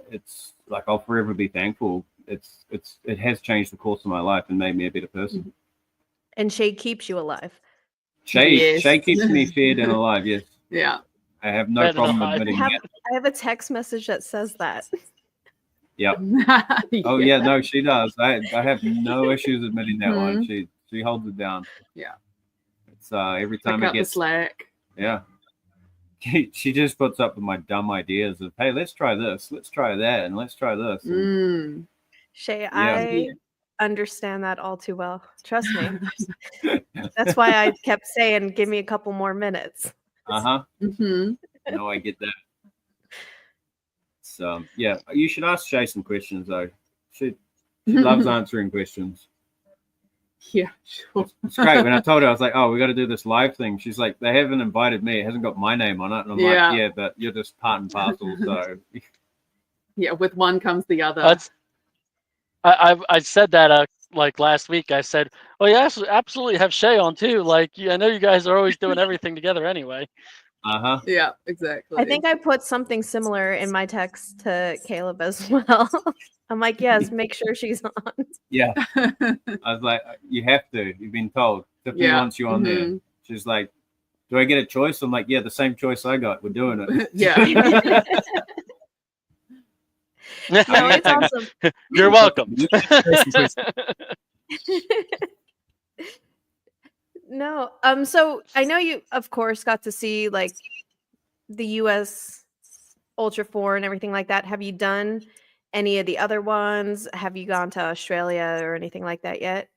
It's like I'll forever be thankful. It has changed the course of my life and made me a better person. And Shay keeps you alive. Shay keeps me fed and alive. Yes. Yeah. I have no Fed and problem alive. admitting that. I have a text message that says that. Yeah. Oh yeah, no, she does. I have no issues admitting that one. She holds it down. Yeah. It's every time Pick it up the gets slack. Yeah. She just puts up with my dumb ideas of, hey, let's try this, let's try that, and let's try this. And, Shay, I understand that all too well. Trust me. That's why I kept saying, give me a couple more minutes. No, I get that. So yeah, you should ask Shay some questions though. She loves answering questions. Yeah, sure. It's great. When I told her, I was like, oh, we got to do this live thing. She's like, they haven't invited me. It hasn't got my name on it. And I'm like, yeah, but you're just part and parcel. So yeah, with one comes the other. I said that like last week, I said, "Well, you absolutely have Shay on too. Like, I know you guys are always doing everything together anyway." Uh-huh. Yeah, exactly. I think I put something similar in my text to Caleb as well. I'm like, yes, make sure she's on. Yeah. I was like, you have to. You've been told. Tiffany Yeah. wants you on there. Mhm. She's like, do I get a choice? I'm like, yeah, the same choice I got. We're doing it. Yeah. No, it's awesome. You're welcome. No, so I know you, of course, got to see like the U.S. Ultra 4 and everything like that. Have you done any of the other ones? Have you gone to Australia or anything like that yet?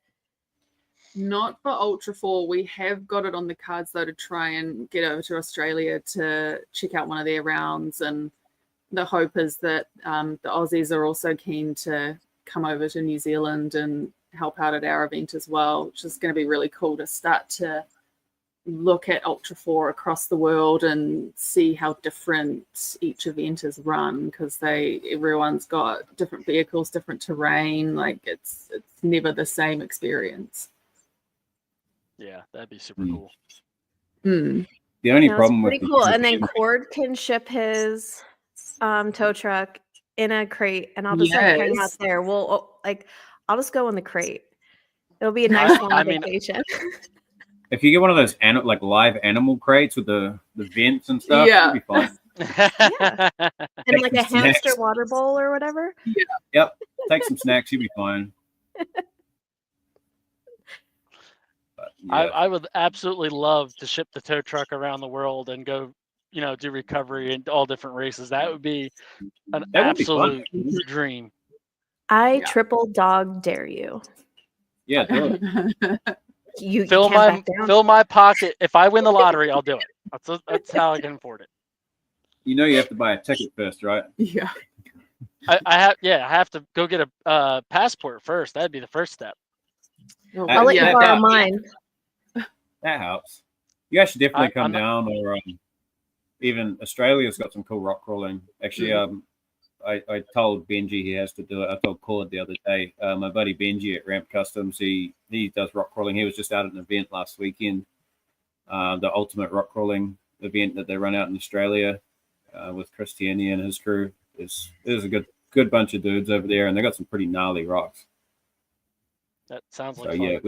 Not for Ultra 4. We have got it on the cards though to try and get over to Australia to check out one of their rounds. And the hope is that the Aussies are also keen to come over to New Zealand and help out at our event as well, which is going to be really cool to start to look at Ultra 4 across the world and see how different each event is run, because everyone's got different vehicles, different terrain. Like it's never the same experience. Yeah, that'd be super cool. Mm. The only No, it's problem with pretty the cool. And then European- Cord can ship his tow truck in a crate, and I'll just like hang out Yes. there. I'll just go in the crate. It'll be a nice long I mean- vacation. if you get one of those like live animal crates with the vents and stuff, Yeah. you'll be fine. And like a some snacks. hamster water bowl or whatever. Yep. Take some snacks, you'll be fine. But, yeah. I would absolutely love to ship the tow truck around the world and go, do recovery in all different races. That would be an That would be fun. absolute dream. I Yeah. triple dog dare you. Yeah, do it. You Fill can't back down. fill my pocket. If I win the lottery, I'll do it. That's how I can afford it. You know you have to buy a ticket first, right? Yeah. I have to go get a passport first. That'd be the first step. I'll let Yeah, you borrow that- mine. That helps. You guys should definitely come I'm not- down, or even Australia's got some cool rock crawling. Actually, I told Benji he has to do it. I told Cord the other day. My buddy Benji at Ramp Customs, he does rock crawling. He was just out at an event last weekend, the ultimate rock crawling event that they run out in Australia with Chris Tierney and his crew. There's a good bunch of dudes over there, and they got some pretty gnarly rocks. That sounds So like fun. yeah,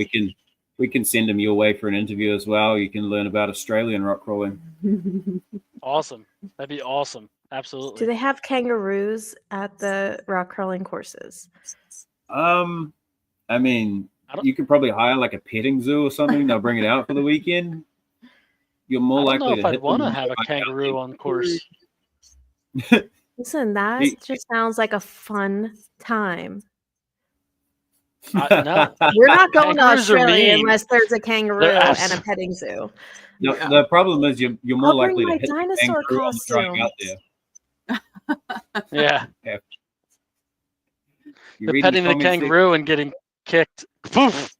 we can send him your way for an interview as well. You can learn about Australian rock crawling. Awesome. That'd be awesome. Do Absolutely. they have kangaroos at the rock crawling courses? I mean, I don't- you could probably hire like a petting zoo or something. They'll bring it out for the weekend. You're more I don't know likely if to I'd hit want to them have a like out kangaroo on course. Listen, that Hey. just sounds like a fun time. No. We're not going to Kangaroos are Australia mean. unless there's a kangaroo They're and abs- a petting zoo. No, Yeah. the problem is you're more I'll bring likely to my hit the dinosaur kangaroo on the drive costume. out there. Yeah. You The read petting the comments section? kangaroo and getting kicked. Poof.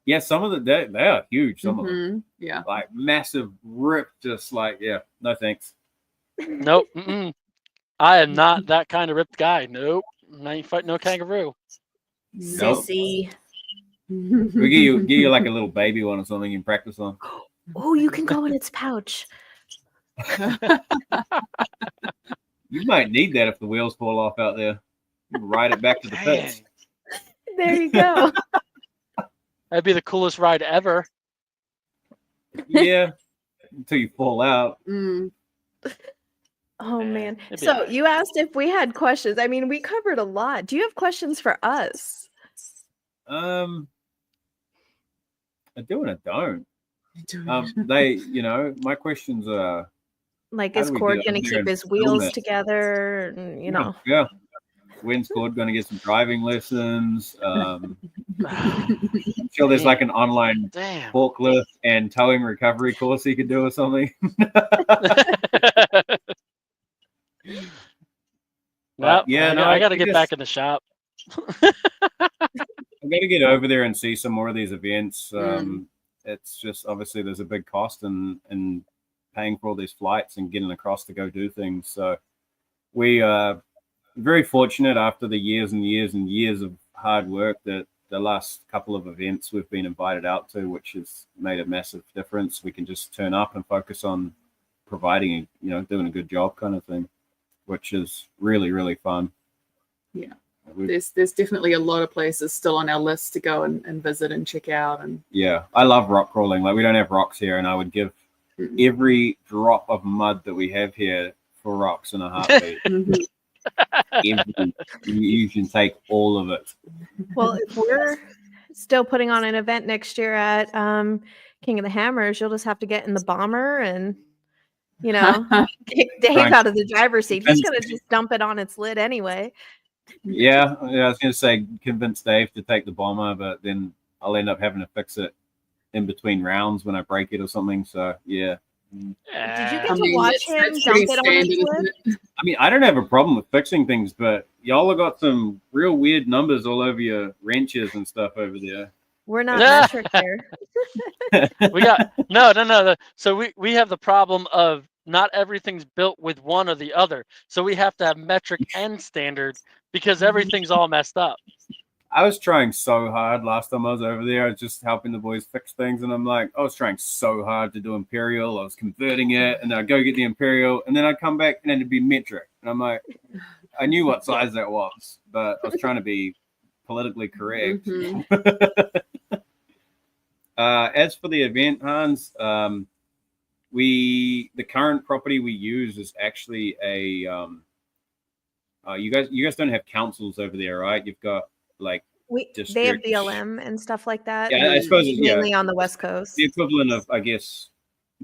Yeah, some of they are huge. Some of them, Mhm. Yeah. like massive, rip, just like no thanks. Nope. Mm-mm. I am not that kind of ripped guy. Nope. I ain't fighting no kangaroo. Nope. Sissy. We give you like a little baby one or something you can practice on. Oh, you can go in its pouch. You might need that if the wheels fall off out there. You can ride it back to the pits. Dang. There you go. That'd be the coolest ride ever. Yeah, until you fall out. Mm. Oh Eh, man. it'd be So alright. you asked if we had questions. I mean, we covered a lot. Do you have questions for us? I do and I don't. Doing They, my questions are, Like, How is do we Cord get going to over there keep and his film wheels it? together? And, you know, yeah. When's Cord going to get some driving lessons? I'm sure there's like an online Damn. forklift and towing recovery course he could do or something. No, yeah, I got to I get guess- back in the shop. I've got to get over there and see some more of these events. Mm. It's just obviously there's a big cost in paying for all these flights and getting across to go do things. So we are very fortunate after the years and years and years of hard work that the last couple of events we've been invited out to, which has made a massive difference. We can just turn up and focus on providing, doing a good job kind of thing, which is really, really fun. Yeah. There's definitely a lot of places still on our list to go and visit and check out. And yeah, I love rock crawling. Like, we don't have rocks here, and I would give every drop of mud that we have here for rocks in a heartbeat. You can take all of it. Well, if we're still putting on an event next year at King of the Hammers, you'll just have to get in the bomber and, kick Dave out of the driver's seat. He's going to just dump it on its lid anyway. Yeah, I was going to say convince Dave to take the bomber, but then I'll end up having to fix it in between rounds when I break it or something. So, yeah. Did you get to watch him dump it on his lid? I mean, I don't have a problem with fixing things, but y'all have got some real weird numbers all over your wrenches and stuff over there. We're not metric here. We got no. So we have the problem of not everything's built with one or the other. So we have to have metric and standard because everything's all messed up. I was trying so hard last time I was over there. I was just helping the boys fix things, and I was trying so hard to do Imperial. I was converting it, and then I'd go get the Imperial, and then I'd come back and it'd be metric. And I'm like, I knew what size that was, but I was trying to be politically correct. As for the event, Hans, the current property we use is actually a you guys don't have councils over there, right? You've got they have BLM and stuff like that. Yeah, I suppose it's mainly on the West Coast. The equivalent of, I guess,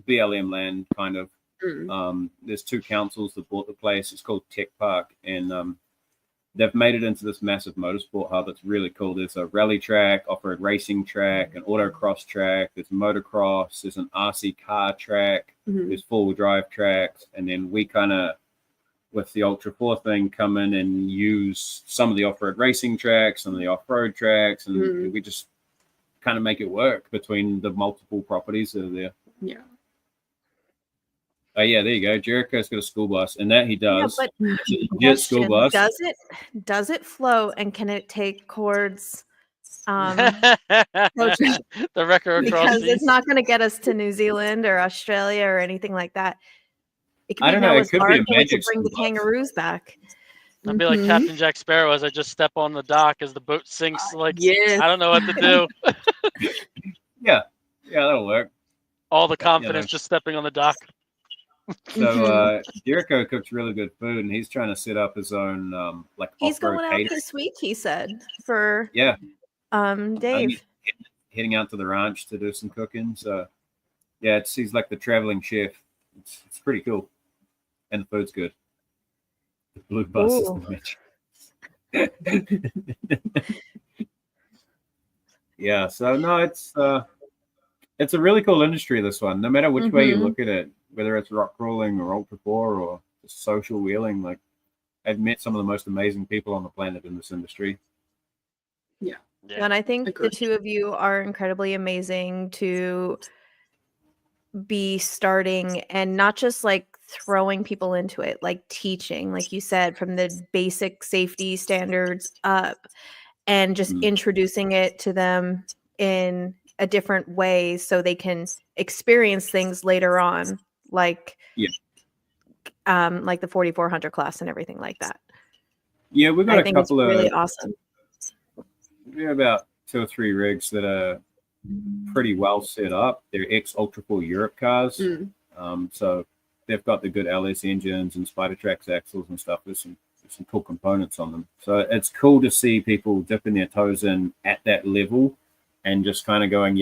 BLM land, kind of. There's two councils that bought the place. It's called Tech Park, and they've made it into this massive motorsport hub. It's really cool. There's a rally track, off-road racing track, an autocross track. There's motocross. There's an RC car track. There's four-wheel drive tracks, and then we kind of, with the Ultra 4 thing, come in and use some of the off-road racing tracks and the off-road tracks, and we just kind of make it work between the multiple properties that are there. Yeah. Oh, yeah, there you go. Jericho's got a school bus, and that he does. Yeah, but school bus. Does it float, and can it take cords? The record because it's not going to get us to New Zealand or Australia or anything like that. It could I don't know. It could be a magic to bring the kangaroos back. I'd be like Captain Jack Sparrow as I just step on the dock as the boat sinks. I don't know what to do. Yeah, that'll work. All the confidence just stepping on the dock. So Jericho cooks really good food, and he's trying to set up his own he's off-road going out catering. this week, he said, for Heading Dave. out to the ranch to do some cooking. So yeah, he's like the traveling chef. It's pretty cool, and the food's good. The blue bus is the match. Yeah, so no, it's a really cool industry, this one. No matter which way you look at it, whether it's rock crawling or Ultra 4 or just social wheeling, I've met some of the most amazing people on the planet in this industry. Yeah. And I think the two of you are incredibly amazing to be starting, and not just throwing people into it, teaching, like you said, from the basic safety standards up, and just introducing it to them in a different way so they can experience things later on, like the 4400 class and everything like that. Yeah, we've got a couple of really awesome. We have about 2 or 3 rigs that are pretty well set up. They're ex Ultra 4 Europe cars, so they've got the good LS engines and Spider Trax axles and stuff. There's some cool components on them. So it's cool to see people dipping their toes in at that level and just kind of going,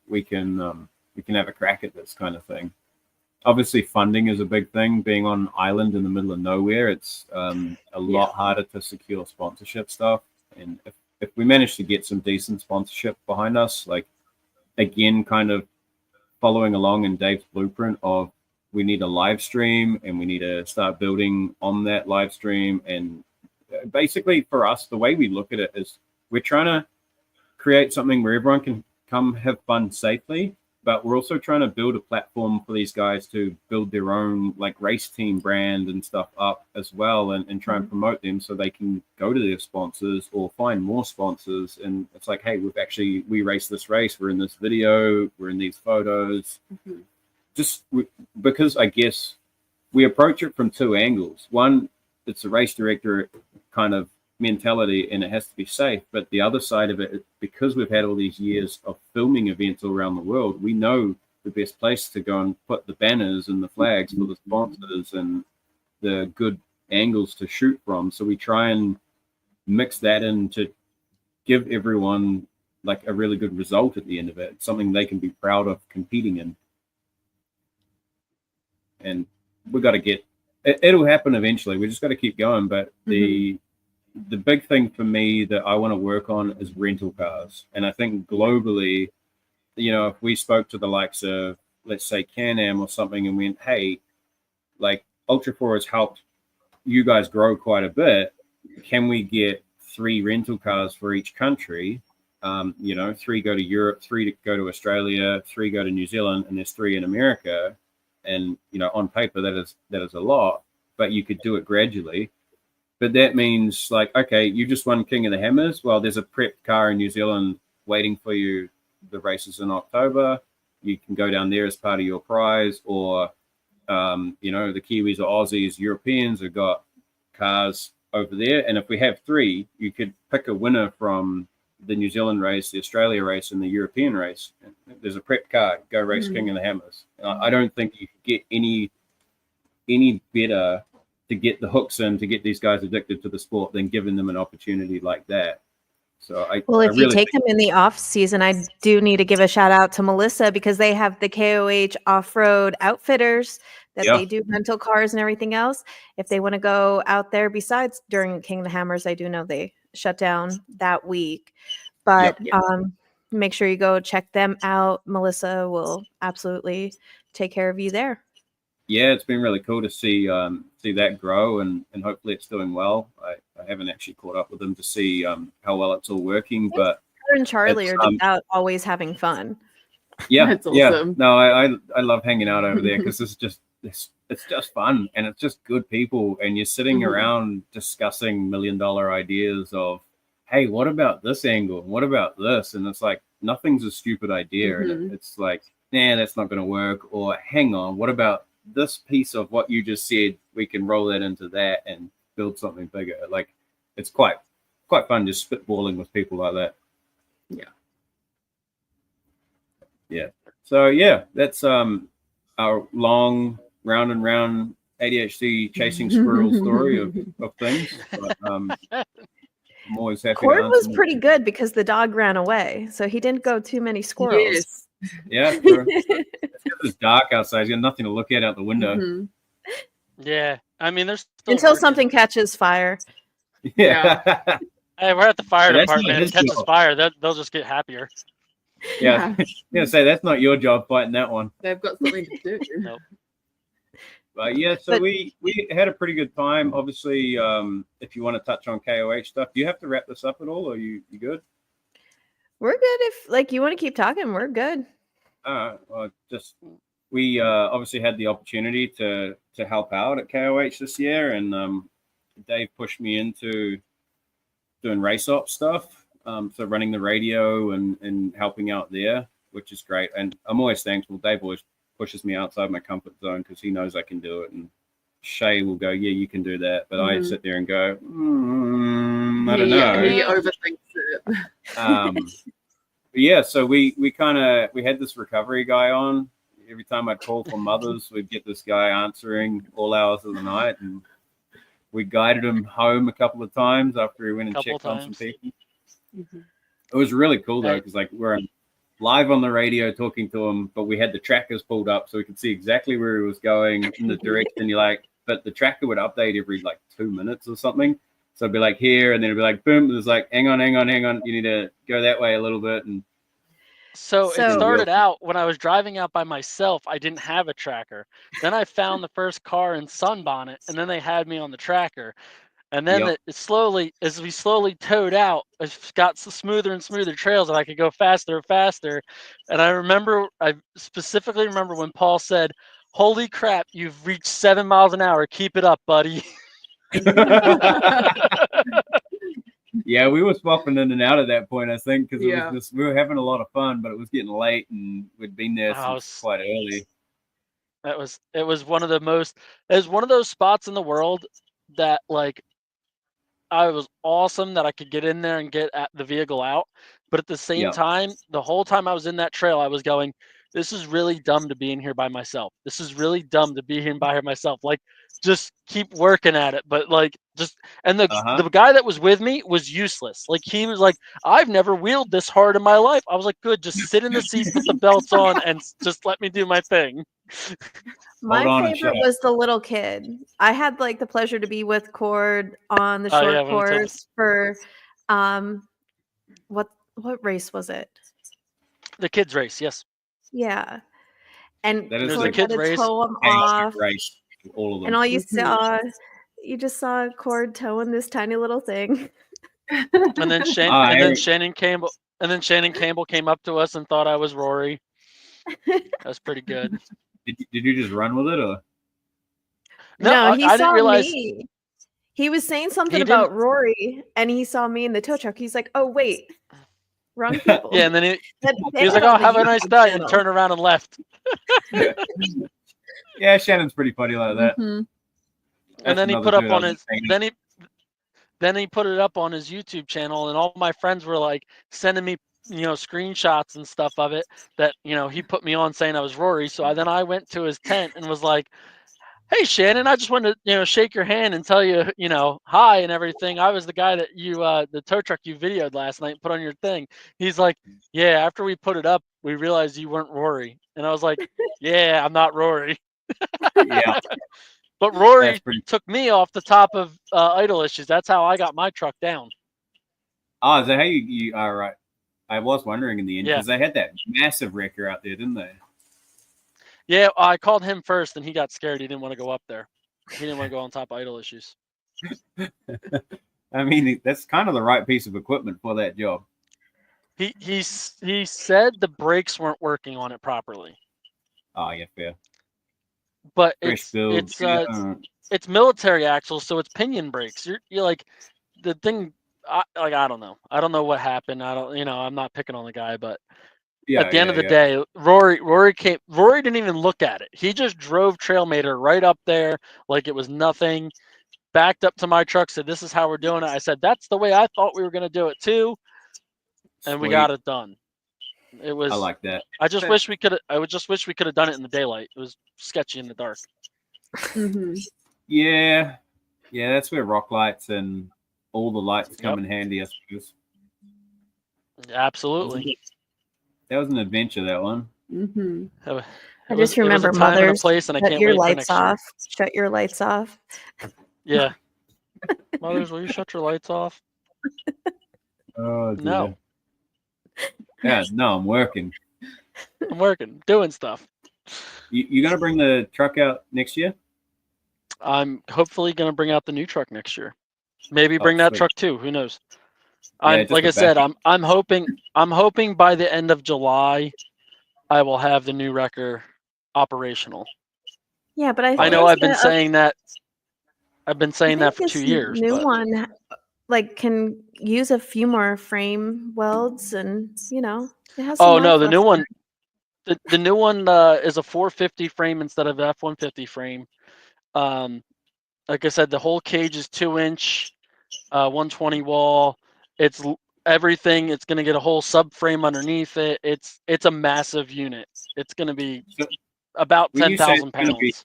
we can have a crack at this kind of thing. Obviously, funding is a big thing. Being on an island in the middle of nowhere, it's a lot harder to secure sponsorship stuff. And if we manage to get some decent sponsorship behind us, again, kind of following along in Dave's blueprint of, we need a live stream and we need to start building on that live stream. And basically for us, the way we look at it is we're trying to create something where everyone can come have fun safely, but we're also trying to build a platform for these guys to build their own like race team brand and stuff up as well, and try and promote them so they can go to their sponsors or find more sponsors. And it's like, hey, we raced this race, we're in this video, we're in these photos. Because I guess we approach it from two angles. One, it's a race director kind of mentality and it has to be safe, but the other side of it, because we've had all these years of filming events all around the world, we know the best place to go and put the banners and the flags for the sponsors and the good angles to shoot from. So we try and mix that in to give everyone like a really good result at the end of it, something they can be proud of competing in. And we got to get it'll happen eventually. We just got to keep going. But the big thing for me that I want to work on is rental cars. And I think globally, you know, if we spoke to the likes of, let's say, Can-Am or something and went, hey, like Ultra 4 has helped you guys grow quite a bit. Can we get 3 rental cars for each country? You know, 3 go to Europe, 3 go to Australia, 3 go to New Zealand, and there's 3 in America. And, you know, on paper, that is a lot, but you could do it gradually. But that means, like, okay, you just won King of the Hammers. Well, there's a prep car in New Zealand waiting for you. The race is in October. You can go down there as part of your prize. Or, you know, the Kiwis or Aussies, Europeans have got cars over there. And if we have 3, you could pick a winner from the New Zealand race, the Australia race, and the European race. There's a prep car, go race King of the Hammers. I don't think you could get any better to get the hooks in, to get these guys addicted to the sport than giving them an opportunity like that. So if you take them in the off season, I do need to give a shout out to Melissa, because they have the KOH off-road outfitters that they do rental cars and everything else. If they want to go out there, besides during King of the Hammers, I do know they shut down that week, but make sure you go check them out. Melissa will absolutely take care of you there. Yeah, it's been really cool to see that grow, and hopefully it's doing well. I haven't actually caught up with them to see how well it's all working, but her and Charlie are just out always having fun. Yeah, That's awesome. No, I love hanging out over there because it's just fun, and it's just good people, and you're sitting around discussing $1 million ideas of, hey, what about this angle? What about this? And it's like, nothing's a stupid idea. And it's like, nah, that's not going to work. Or hang on, what about this piece of what you just said? We can roll that into that and build something bigger. Like, it's quite fun just spitballing with people like that. Yeah. So yeah, that's our long round and round ADHD chasing squirrel story of things. But, I'm always happy. Cord was pretty good because the dog ran away, so he didn't go too many squirrels. Yeah, sure. It's dark outside. He's got nothing to look at out the window. Yeah, I mean, there's still until working. something catches fire. Yeah. Hey, we're at the fire That's department. not If his it catches job. fire, they'll just get happier. Yeah. I'm gonna say that's not your job fighting that one. They've got something to do. Nope. But yeah, so we had a pretty good time. Obviously, if you want to touch on KOH stuff, do you have to wrap this up at all, or you good? We're good. If you want to keep talking, we're good. Well, just we obviously had the opportunity to help out at KOH this year, and Dave pushed me into doing race op stuff. So running the radio and helping out there, which is great. And I'm always thankful. Dave always pushes me outside my comfort zone because he knows I can do it. And Shay will go, yeah, you can do that. But I sit there and go, I don't know. He overthinks it. Yeah, so we had this recovery guy on. Every time I'd call for mothers, we'd get this guy answering all hours of the night. And we guided him home a couple of times after he went and checked on some people. It was really cool though, because like we're live on the radio talking to him, but we had the trackers pulled up so we could see exactly where he was going in the direction. You're like, but the tracker would update every like 2 minutes or something. So it'd be like here, and then it'd be like boom. It was like, hang on. You need to go that way a little bit. And So it started out when I was driving out by myself. I didn't have a tracker. Then I found the first car in Sunbonnet, and then they had me on the tracker. And then Yep. it slowly, as we slowly towed out, it got smoother and smoother trails, and I could go faster and faster. And I specifically remember when Paul said, "Holy crap, you've reached 7 miles an hour. Keep it up, buddy." Yeah, we were swapping in and out at that point, I think, because Yeah. it was just, we were having a lot of fun, but it was getting late, and we'd been there Oh, since quite early. it was one of those spots in the world that, like, I was awesome that I could get in there and get the vehicle out. But at the same Yep. time, the whole time I was in that trail, I was going, this is really dumb to be in here by myself. This is really dumb to be here by myself. Like, just keep working at it. But like, and the guy that was with me was useless. Like, he was like, I've never wheeled this hard in my life. I was like, good, just sit in the seat, put the belts on, and just let me do my thing. My Hold on and favorite shut. was the little kid. I had like the pleasure to be with Cord on the Oh, short yeah, when it's course for what race was it? The kids race, yes. Yeah. And That is Cord the kids had to race. tow him Chaotic off. race, all of them. And all you Mhm. you just saw Cord towing this tiny little thing. And then Shannon Campbell came up to us and thought I was Rory. That was pretty good. Did you just run with it, or? No, he I saw didn't realize me. He was saying something he about Rory, and he saw me in the tow truck. He's like, "Oh wait, wrong people." Yeah, and then he He was like, "Oh, have a nice day," and turned around and left. Yeah, Shannon's pretty funny like that. Mhm. And then he That's put another up on dude I his was thinking. then he put it up on his YouTube channel, and all my friends were like sending me, screenshots and stuff of it that, he put me on saying I was Rory. So I went to his tent and was like, "Hey Shannon, I just wanted to, shake your hand and tell you, hi and everything. I was the guy that you the tow truck you videoed last night and put on your thing." He's like, "Yeah, after we put it up, we realized you weren't Rory." And I was like, "Yeah, I'm not Rory." Yeah, But Rory that's pretty. took me off the top of Idle Issues. That's how I got my truck down. Oh, is that how you? All right. I was wondering in the end Yeah. because they had that massive wrecker out there, didn't they? Yeah, I called him first, and he got scared. He didn't want to go up there. He didn't want to go on top of Idle Issues. I mean, that's kind of the right piece of equipment for that job. He said the brakes weren't working on it properly. Oh, yeah, fair. But Fresh build. it's military axles, so it's pinion brakes. You're like, the thing. I don't know. I don't know what happened. I'm not picking on the guy, but at the end of the day, Rory didn't even look at it. He just drove Trailmater right up there like it was nothing. Backed up to my truck, said, "This is how we're doing it." I said, "That's the way I thought we were going to do it too," and we got it done. It was. I like that. I just wish we could have done it in the daylight. It was sketchy in the dark. Mhm. Yeah, that's where rock lights and all the lights come in handy, I suppose. Absolutely. That was an adventure, that one. Mhm. I just remember mothers. Place, and I Shut can't your wait for lights next year. off. Shut your lights off. Yeah. Mothers, will you shut your lights off? Oh, dear. No. Yeah, no, I'm working. I'm working, doing stuff. You gonna bring the truck out next year? I'm hopefully gonna bring out the new truck next year. Maybe bring that sweet. truck too. Who knows? Yeah, Like I said, I'm hoping by the end of July I will have the new wrecker operational. Yeah, but I know I've been saying that. I've been saying that for 2 years. New but one can use a few more frame welds, and it has. Oh no, the new one. The new one is a 450 frame instead of F-150 frame. Like I said, the whole cage is 2-inch, 120 wall. It's everything. It's going to get a whole subframe underneath it. It's a massive unit. It's going to be about 10,000 pounds.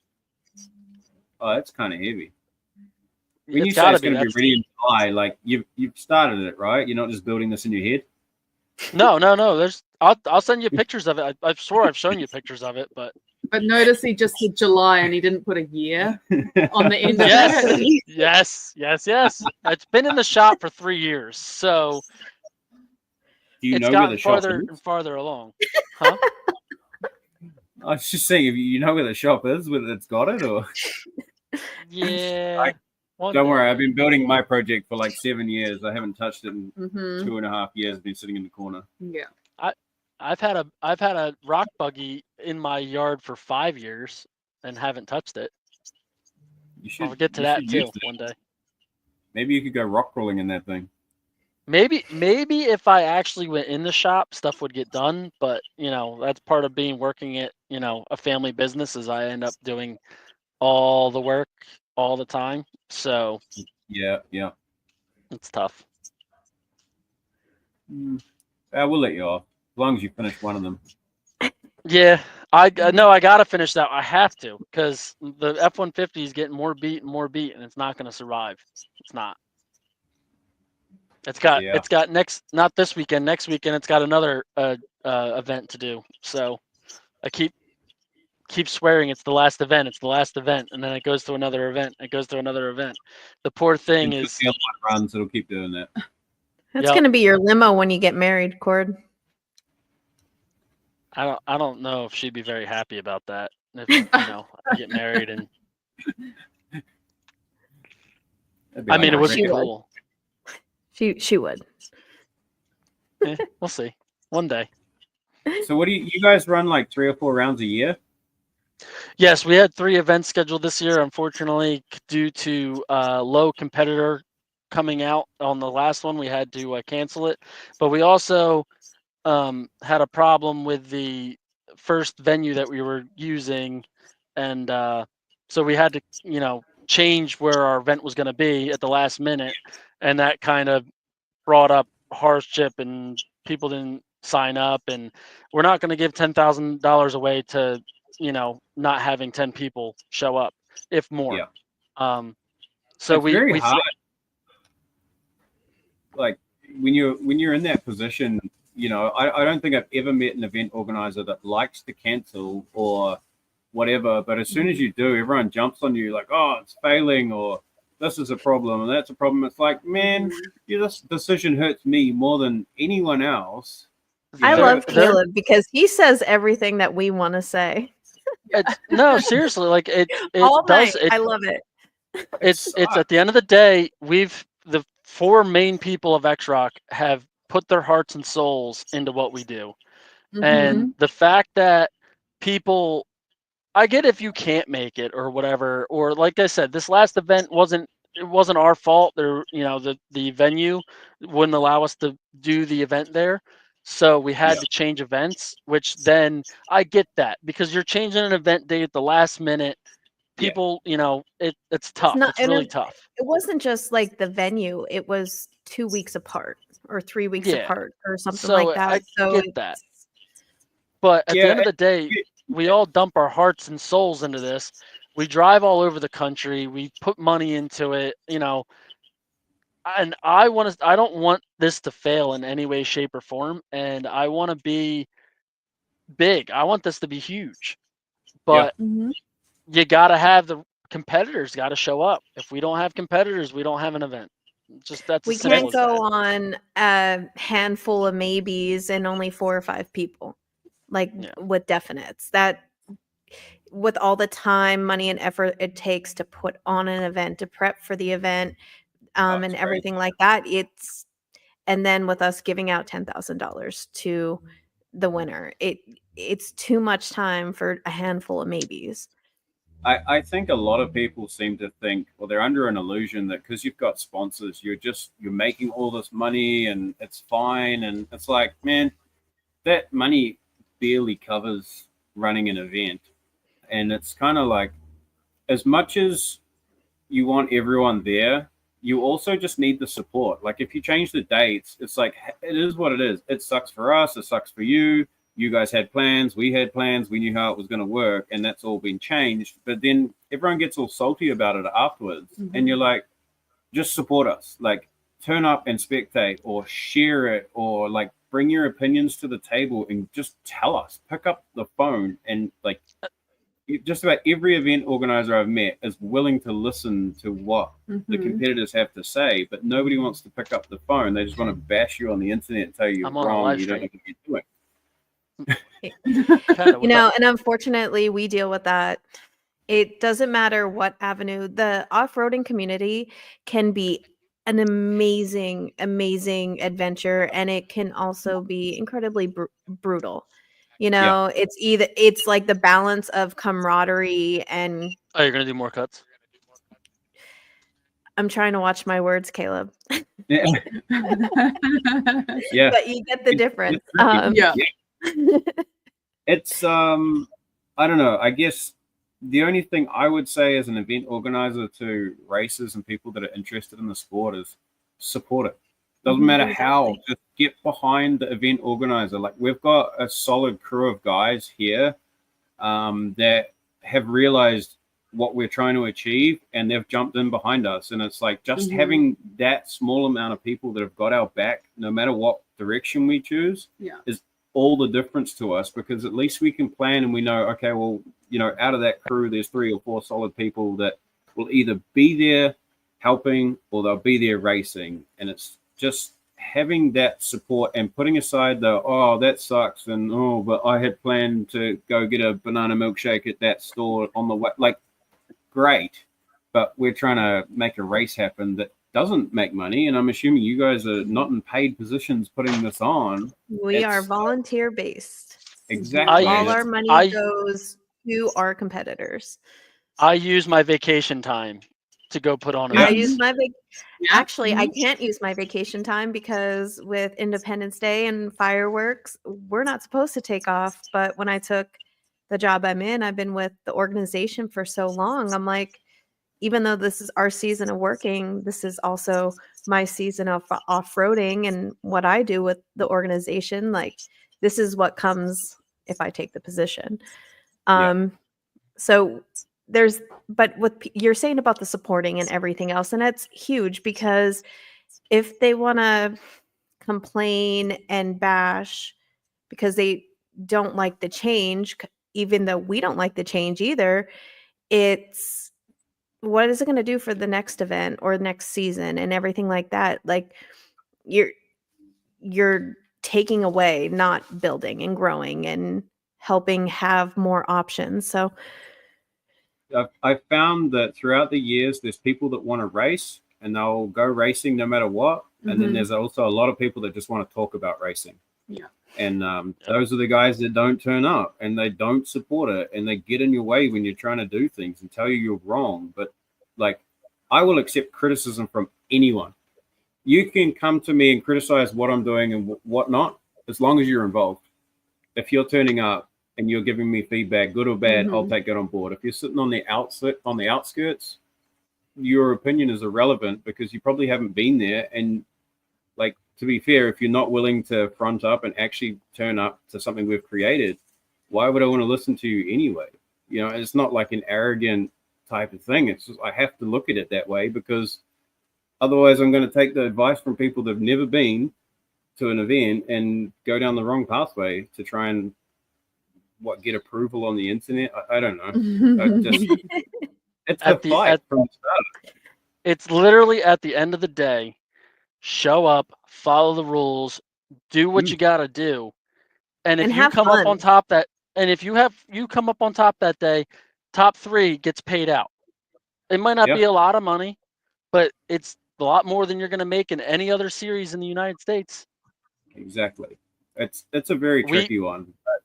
Oh, that's kind of heavy. When you It's say it's gotta going to be ready in July, like you've started it, right? You're not just building this in your head. No. I'll send you pictures of it. I swore I've shown you pictures of it, but notice he just said July and he didn't put a year on the end of yes, it. yes. It's been in the shop for 3 years, so Do you it's know where gotten the shop farther is? and farther along. Huh? I was just saying, if you know where the shop is, whether it's got it or. Yeah. Don't worry, I've been building my project for like 7 years. I haven't touched it in Mhm. 2.5 years. Been sitting in the corner. Yeah. I've had a rock buggy in my yard for 5 years and haven't touched it. I'll get to that too one day. Maybe you could go rock crawling in that thing. Maybe if I actually went in the shop, stuff would get done. But that's part of working at a family business, is I end up doing all the work all the time. So Yeah. it's tough. We'll let you off as long as you finish one of them. Yeah, I gotta finish that. I have to, because the F-150 is getting more beat, and it's not going to survive. It's not. It's got not this weekend, next weekend. It's got another event to do. So I keep swearing it's the last event. It's the last event, and then it goes to another event. It goes to another event. The poor thing Until is. the other one runs, it'll keep doing that. That's going to be your limo when you get married, Cord. I don't know if she'd be very happy about that. If I get married and I mean, it would be cool. She would. We'll see. One day. So what do you guys run like 3 or 4 rounds a year? Yes, we had 3 events scheduled this year. Unfortunately, due to low competitor coming out on the last one, we had to cancel it. But we also had a problem with the first venue that we were using, and so we had to change where our event was going to be at the last minute, and that kind of brought up hardship, and people didn't sign up, and we're not going to give $10,000 away to not having 10 people show up, if more. Yeah. So it's very hard. Like when you're in that position, I don't think I've ever met an event organizer that likes to cancel or whatever, but as soon as you do, everyone jumps on you like, oh, it's failing, or this is a problem and that's a problem. It's like, man, this decision hurts me more than anyone else. I love Caleb because he says everything that we want to say. No, seriously, like it all does. night. I love it. It's at the end of the day, the 4 main people of X-Rock have put their hearts and souls into what we do. And the fact that people, I get if you can't make it or whatever, or like I said, this last event wasn't our fault. There, the venue wouldn't allow us to do the event there. So we had to change events, which then I get that, because you're changing an event date at the last minute. People, it's tough. It's really tough. It wasn't just like the venue. It was 2 weeks apart or 3 weeks apart or something like that. I get that. But at the end of the day, we all dump our hearts and souls into this. We drive all over the country. We put money into it, and I don't want this to fail in any way, shape, or form. And I want to be big. I want this to be huge. But you got to have the competitors got to show up. If we don't have competitors, we don't have an event. That's we can't go on a handful of maybes and only 4 or 5 people, with definites. That with all the time, money, and effort it takes to put on an event, to prep for the event, and everything like that. And then with us giving out $10,000 to the winner, it's too much time for a handful of maybes. I think a lot of people seem to think, or they're under an illusion that because you've got sponsors, you're making all this money and it's fine. And it's like, man, that money barely covers running an event. And it's kind of like, as much as you want everyone there, you also just need the support. Like if you change the dates, it's like, it is what it is. It sucks for us. It sucks for you. You guys had plans. We had plans. We knew how it was going to work, and that's all been changed. But then everyone gets all salty about it afterwards. And you're like, just support us. Like turn up and spectate, or share it, or like bring your opinions to the table and just tell us. Pick up the phone, and like just about every event organizer I've met is willing to listen to what the competitors have to say, but nobody wants to pick up the phone. They just want to bash you on the internet and tell you you're wrong. You don't know what you're doing. And unfortunately we deal with that It doesn't matter what avenue. The off-roading community can be an amazing, amazing adventure, and it can also be incredibly brutal. You Yeah. know, it's like the balance of camaraderie and Oh, you're gonna do more cuts? I'm trying to watch my words, Caleb. Yeah. Yeah. But you get the difference. tricky. Yeah. It's I don't know. I guess the only thing I would say as an event organizer to racers and people that are interested in the sport is support it. Doesn't matter how, just get behind the event organizer. Like we've got a solid crew of guys here that have realized what we're trying to achieve and they've jumped in behind us. And it's like just having that small amount of people that have got our back, no matter what direction we choose, is all the difference to us, because at least we can plan and we know, okay, well, you know, out of that crew, there's 3 or 4 solid people that will either be there helping or they'll be there racing. And it's just having that support and putting aside the, oh, that sucks. And, oh, but I had planned to go get a banana milkshake at that store on the way. Like, great. But we're trying to make a race happen that doesn't make money. And I'm assuming you guys are not in paid positions putting this on. We are volunteer based. Exactly. All our money goes to our competitors. I use my vacation time to go put on I events. use my Actually, I can't use my vacation time because with Independence Day and fireworks, we're not supposed to take off. But when I took the job I'm in, I've been with the organization for so long. I'm like, even though this is our season of working, this is also my season of off-roading and what I do with the organization. Like, this is what comes if I take the position. So but what you're saying about the supporting and everything else, and that's huge, because if they want to complain and bash because they don't like the change, even though we don't like the change either, it's what is it going to do for the next event or next season and everything like that? Like you're taking away, not building and growing and helping have more options. So I've found that throughout the years, there's people that want to race and they'll go racing no matter what. And then there's also a lot of people that just want to talk about racing. Yeah. And those are the guys that don't turn up and they don't support it and they get in your way when you're trying to do things and tell you you're wrong. But like, I will accept criticism from anyone. You can come to me and criticize what I'm doing and whatnot, as long as you're involved. If you're turning up and you're giving me feedback, good or bad, I'll take it on board. If you're sitting on the outskirts, your opinion is irrelevant because you probably haven't been there. And like, to be fair, if you're not willing to front up and actually turn up to something we've created, why would I want to listen to you anyway? You know, it's not like an arrogant type of thing. It's just, I have to look at it that way, because otherwise I'm going to take the advice from people that have never been to an event and go down the wrong pathway to try and get approval on the internet. I don't know. It's a fight from the start. It's literally at the end of the day, show up, follow the rules, do what you got to do. And if you come up on top you come up on top that day, top 3 gets paid out. It might not be a lot of money, but it's a lot more than you're going to make in any other series in the United States. Exactly. It's a very tricky one. But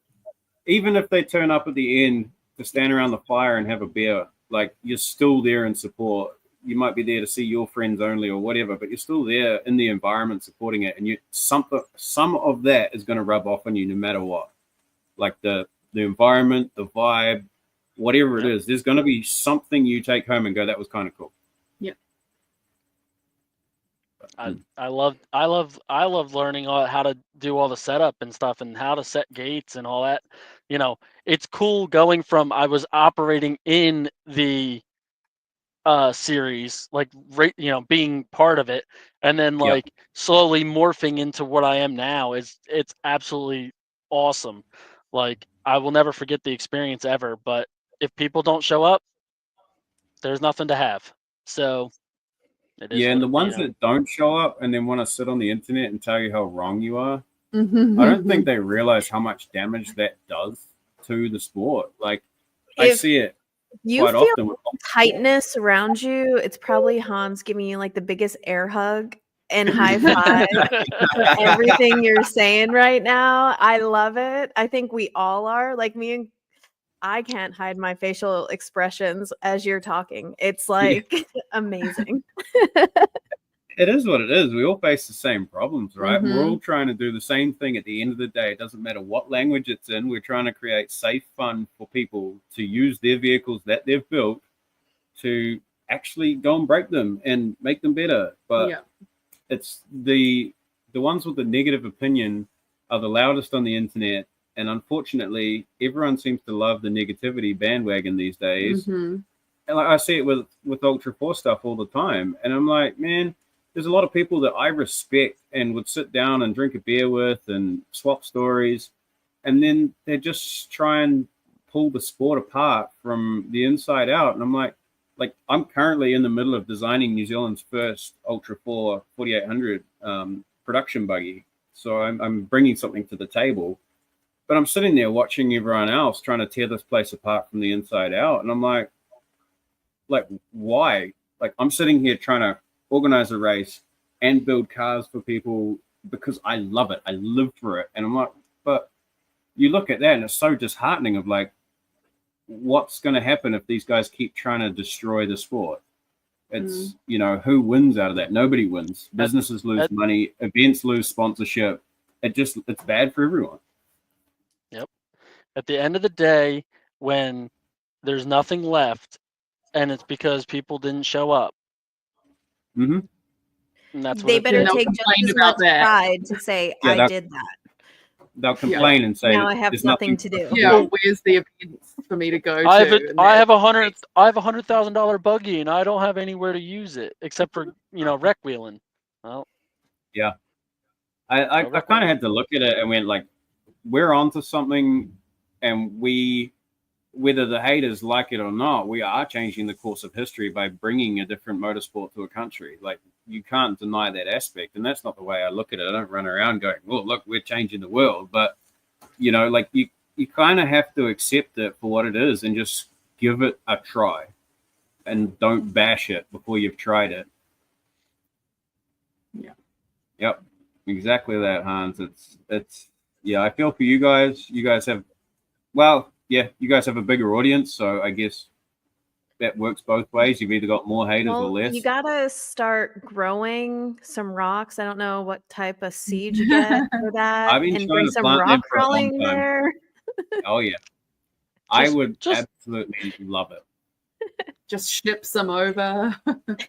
even if they turn up at the end to stand around the fire and have a beer, like, you're still there in support. You might be there to see your friends only or whatever, but you're still there in the environment supporting it. And some of that is going to rub off on you no matter what. Like the environment, the vibe, whatever it is, there's going to be something you take home and go, that was kind of cool. Yeah. I love learning how to do all the setup and stuff and how to set gates and all that. You know, it's cool going from I was operating in the series, like, you know, being part of it, and then like slowly morphing into what I am now. It's absolutely awesome. Like, I will never forget the experience ever. But if people don't show up, there's nothing to have. So and the ones that don't show up and then want to sit on the internet and tell you how wrong you are, I don't think they realize how much damage that does to the sport. Like, I see it You quite feel often with tightness around you. It's probably Hans giving you like the biggest air hug and high five for everything you're saying right now. I love it. I think we all are. Like me and I can't hide my facial expressions as you're talking. It's like amazing. It is what it is. We all face the same problems, right? We're Mhm. all trying to do the same thing at the end of the day. It doesn't matter what language it's in. We're trying to create safe fun for people to use their vehicles that they've built to actually go and break them and make them better. But Yeah. it's the ones with the negative opinion are the loudest on the internet. And unfortunately, everyone seems to love the negativity bandwagon these days. Mhm. And like I see it with Ultra 4 stuff all the time. And I'm like, man, there's a lot of people that I respect and would sit down and drink a beer with and swap stories. And then they just try and pull the sport apart from the inside out. And I'm like I'm currently in the middle of designing New Zealand's first Ultra 4 4800 production buggy. So I'm bringing something to the table. But I'm sitting there watching everyone else trying to tear this place apart from the inside out. And I'm like, why? Like, I'm sitting here trying to organize a race and build cars for people because I love it. I live for it. And I'm like, but you look at that and it's so disheartening of like, what's going to happen if these guys keep trying to destroy the sport? It's, who wins out of that? Nobody wins. Businesses lose money, events lose sponsorship. It's bad for everyone. Yep. At the end of the day, when there's nothing left, and it's because people didn't show up. Mm-hmm. And that's what They it better is. take just as much pride to say, I did that. They'll complain and say, now I have nothing to do. Yeah, where's the events for me to go I to? have $100,000 buggy and I don't have anywhere to use it except for wreck wheeling. Well, yeah, I kind of had to look at it and went like, we're onto something, and whether the haters like it or not, we are changing the course of history by bringing a different motorsport to a country. Like, you can't deny that aspect, and that's not the way I look at it. I don't run around going, "Well, look, we're changing the world," but you kind of have to accept it for what it is and just give it a try, and don't bash it before you've tried it. Yeah. Yep. Exactly that, Hans. It's yeah. I feel for you guys. You guys have, you guys have a bigger audience, so I guess that works both ways. You've either got more haters or less. You gotta start growing some rocks. I don't know what type of seed you get for that, I've been and trying bring to some plant rock them for a long crawling time. there. Oh yeah, I would absolutely love it. Just ship some over.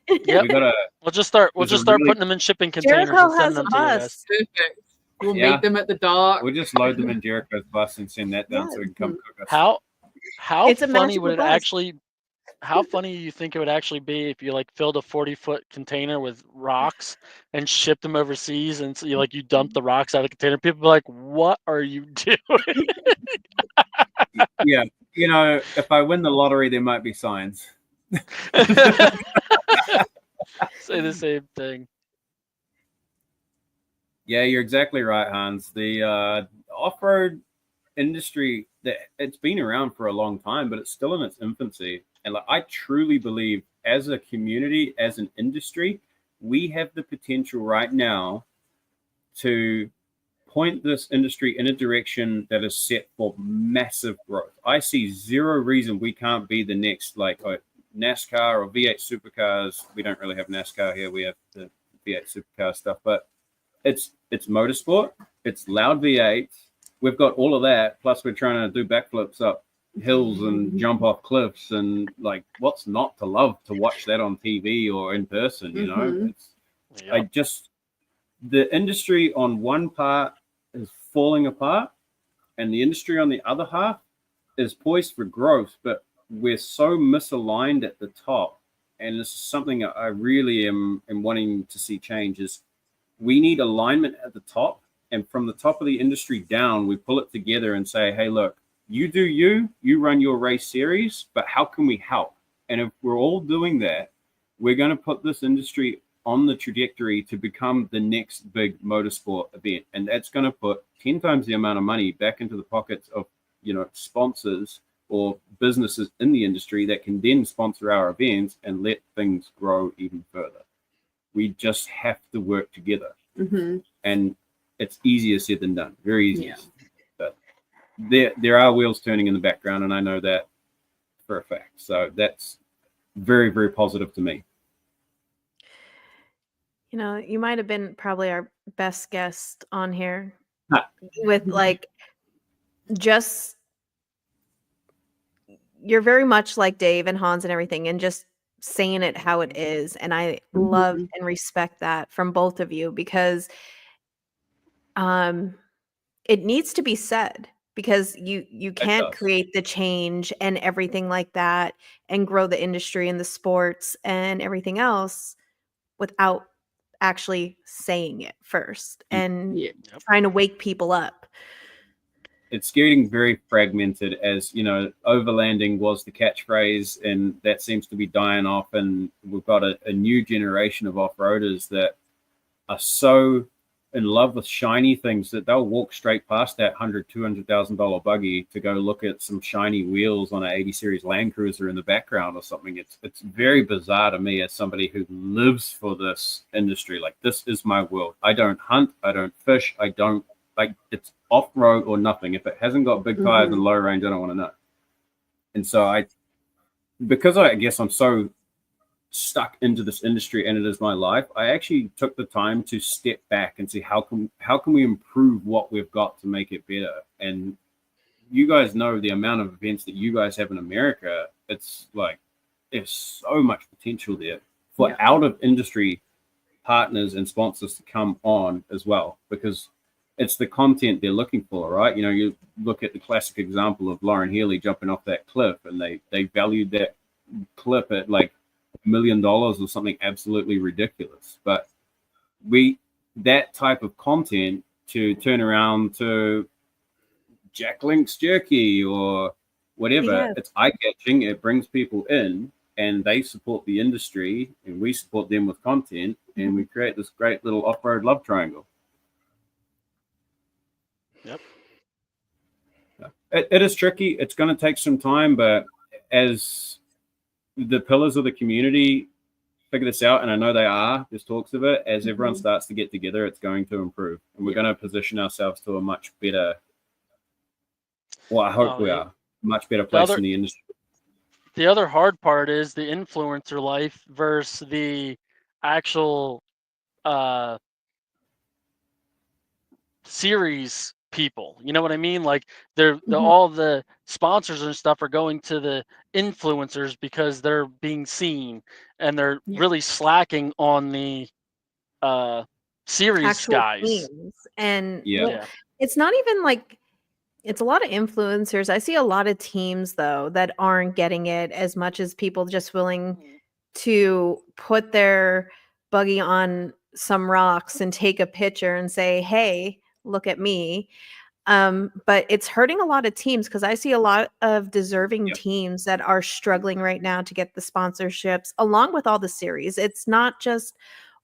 Yep. We'll just start putting them in shipping containers and sending them to you guys. Perfect. We'll meet them at the dock. We'll just load them in Jericho's bus and send that down so we can come cook us. How funny would it actually? How funny do you think it would actually be if you like filled a 40-foot container with rocks and shipped them overseas, and so you dumped the rocks out of the container? People be like, "What are you doing?" Yeah, if I win the lottery, there might be signs. Say the same thing. Yeah, you're exactly right, Hans. The off-road industry, it's been around for a long time, but it's still in its infancy. And I truly believe, as a community, as an industry, we have the potential right now to point this industry in a direction that is set for massive growth. I see zero reason we can't be the next NASCAR or V8 supercars. We don't really have NASCAR here. We have the V8 supercar stuff, but it's motorsport. It's loud V8s. We've got all of that. Plus, we're trying to do backflips up hills and jump off cliffs, and what's not to love to watch that on TV or in person? The industry on one part is falling apart, and the industry on the other half is poised for growth, but we're so misaligned at the top. And this is something I really am wanting to see change. Is we need alignment at the top, and from the top of the industry down, we pull it together and say, hey, look, you do you run your race series, but how can we help? And if we're all doing that, we're going to put this industry on the trajectory to become the next big motorsport event. And that's going to put 10 times the amount of money back into the pockets of, sponsors or businesses in the industry that can then sponsor our events and let things grow even further. We just have to work together. Mm-hmm. And it's easier said than done. Very easy. Yeah. But there are wheels turning in the background, and I know that for a fact. So that's very, very positive to me. You know, you might have been probably our best guest on here Huh. with like just you're very much like Dave and Hans and everything and just saying it how it is. And I love Mhm. and respect that from both of you because it needs to be said because you can't does. create the change and everything like that and grow the industry and the sports and everything else without actually saying it first and Yeah. trying to wake people up. It's getting very fragmented, as you know, overlanding was the catchphrase, and that seems to be dying off. And we've got a new generation of off-roaders that are so in love with shiny things that they'll walk straight past that $100,000-$200,000 buggy to go look at some shiny wheels on an 80 series Land Cruiser in the background or something. It's very bizarre to me as somebody who lives for this industry. Like, this is my world. I don't hunt, I don't fish, I don't like, it's off-road or nothing. If it hasn't got big tires and low range, I don't want to know. And so because I guess I'm so stuck into this industry and it is my life, I actually took the time to step back and see how can we improve what we've got to make it better. And you guys know the amount of events that you guys have in America. It's like there's so much potential there for out of industry partners and sponsors to come on as well, because it's the content they're looking for, right? You know, you look at the classic example of Lauren Healy jumping off that cliff, and they valued that clip at like $1 million or something absolutely ridiculous. But that type of content to turn around to Jack Link's jerky or whatever, it's eye-catching, it brings people in, and they support the industry, and we support them with content, and we create this great little off-road love triangle. Yep. It is tricky. It's going to take some time, but as the pillars of the community figure this out, and I know they are, there's talks of it, as everyone starts to get together, it's going to improve. And we're going to position ourselves to a much better, well, I hope we are, much better place in the industry. The other hard part is the influencer life versus the actual series people. You know what I mean? Like all the sponsors and stuff are going to the influencers because they're being seen, and they're really slacking on the series actual guys. Teams. And Yeah. it's not even like it's a lot of influencers. I see a lot of teams though that aren't getting it as much as people just willing to put their buggy on some rocks and take a picture and say, "Hey, look at me." But it's hurting a lot of teams because I see a lot of deserving teams that are struggling right now to get the sponsorships along with all the series. It's not just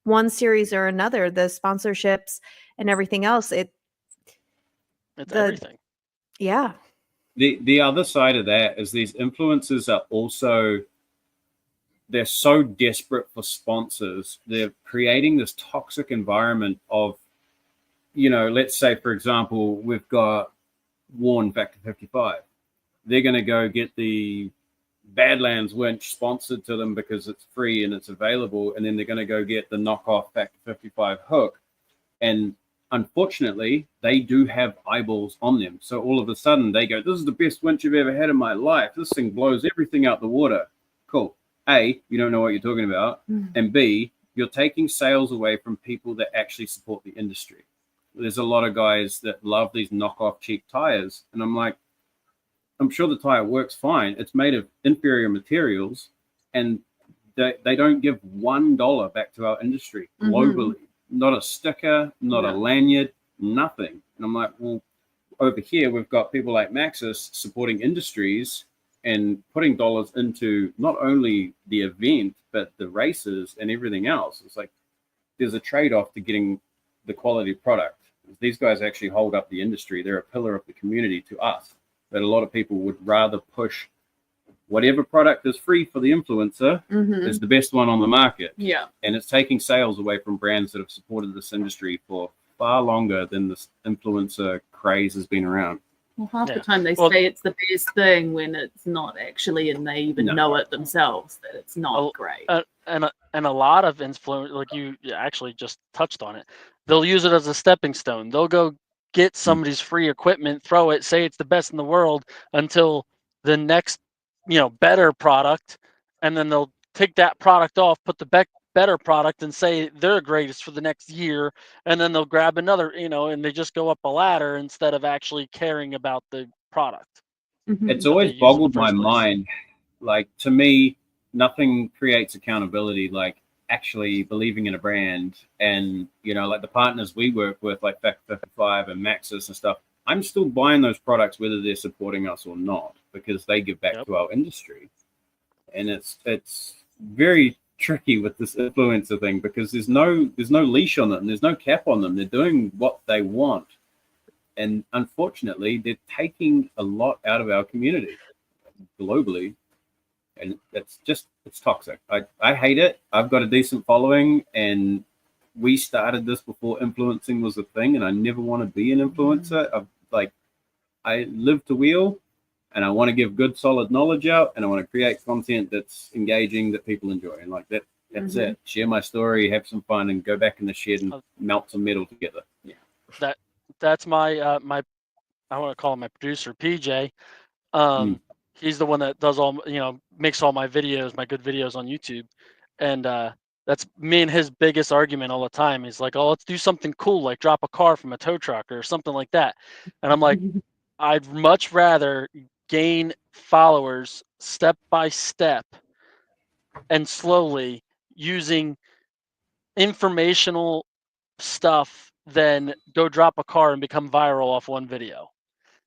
one series or another, the sponsorships and everything else. It's everything. Yeah. The other side of that is these influencers are also, they're so desperate for sponsors. They're creating this toxic environment of, you know, let's say, for example, we've got Warn Factor 55. They're going to go get the Badlands winch sponsored to them because it's free and it's available. And then they're going to go get the knockoff Factor 55 hook. And unfortunately, they do have eyeballs on them. So all of a sudden they go, "This is the best winch I've ever had in my life. This thing blows everything out the water." Cool. A, you don't know what you're talking about. And B, you're taking sales away from people that actually support the industry. There's a lot of guys that love these knockoff cheap tires. And I'm like, I'm sure the tire works fine. It's made of inferior materials, and they don't give $1 back to our industry globally. Not a sticker, not a lanyard, nothing. And I'm like, well, over here, we've got people like Maxis supporting industries and putting dollars into not only the event, but the races and everything else. It's like there's a trade-off to getting the quality product. These guys actually hold up the industry. They're a pillar of the community to us. that a lot of people would rather push whatever product is free for the influencer is the best one on the market. Yeah. And it's taking sales away from brands that have supported this industry for far longer than this influencer craze has been around. Well, half the time they say it's the best thing when it's not actually, and they even know it themselves that it's not great. And a lot of influence, like you actually just touched on it, they'll use it as a stepping stone. They'll go get somebody's free equipment, throw it, say it's the best in the world until the next, better product, and then they'll take that product off, put the better product, and say they're greatest for the next year, and then they'll grab another, and they just go up a ladder instead of actually caring about the product. It's always boggled my mind. Like, to me, nothing creates accountability like actually believing in a brand. And like the partners we work with, like Fact 55 and Maxis and stuff, I'm still buying those products whether they're supporting us or not, because they give back to our industry. And it's very tricky with this influencer thing, because there's no leash on them, there's no cap on them. They're doing what they want, and unfortunately they're taking a lot out of our community globally, and it's toxic. I hate it. I've got a decent following, and we started this before influencing was a thing, and I never want to be an influencer. I live to wheel, and I want to give good, solid knowledge out, and I want to create content that's engaging, that people enjoy. And like that's it. Share my story, have some fun, and go back in the shed and melt some metal together. Yeah. That's my my, I want to call him my producer, PJ. He's the one that does all, makes all my videos, my good videos on YouTube. And that's me and his biggest argument all the time. He's like, oh, let's do something cool, like drop a car from a tow truck or something like that. And I'm like, I'd much rather gain followers step by step and slowly using informational stuff than go drop a car and become viral off one video.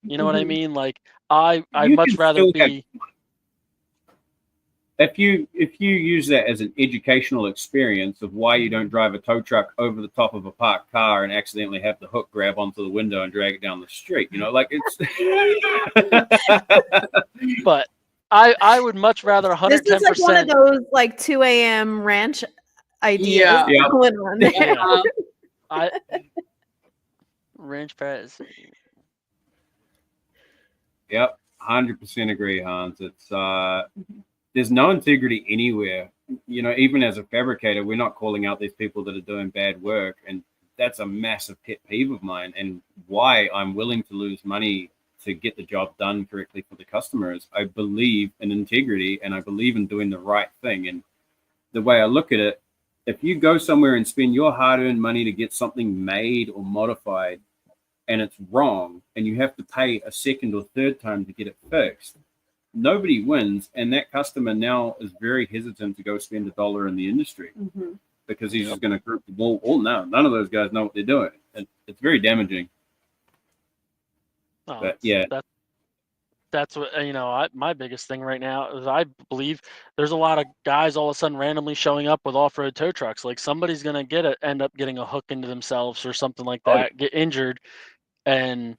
You know what I mean? Like, I'd much rather be. If you use that as an educational experience of why you don't drive a tow truck over the top of a parked car and accidentally have the hook grab onto the window and drag it down the street, like it's. But I would much rather 110%. This is like one of those like 2 a.m. ranch ideas going on there. Ranch pads. Yep, 100% agree, Hans. It's there's no integrity anywhere. Even as a fabricator, we're not calling out these people that are doing bad work, and that's a massive pet peeve of mine, and why I'm willing to lose money to get the job done correctly for the customers. I believe in integrity, and I believe in doing the right thing. And the way I look at it, if you go somewhere and spend your hard-earned money to get something made or modified, and it's wrong, and you have to pay a second or third time to get it fixed, nobody wins. And that customer now is very hesitant to go spend $1 in the industry, because he's just going to group the ball. Well, no, none of those guys know what they're doing. And it's very damaging. Oh, but yeah, that's what my biggest thing right now is I believe there's a lot of guys all of a sudden randomly showing up with off-road tow trucks. Like, somebody's going to end up getting a hook into themselves or something like that, get injured, and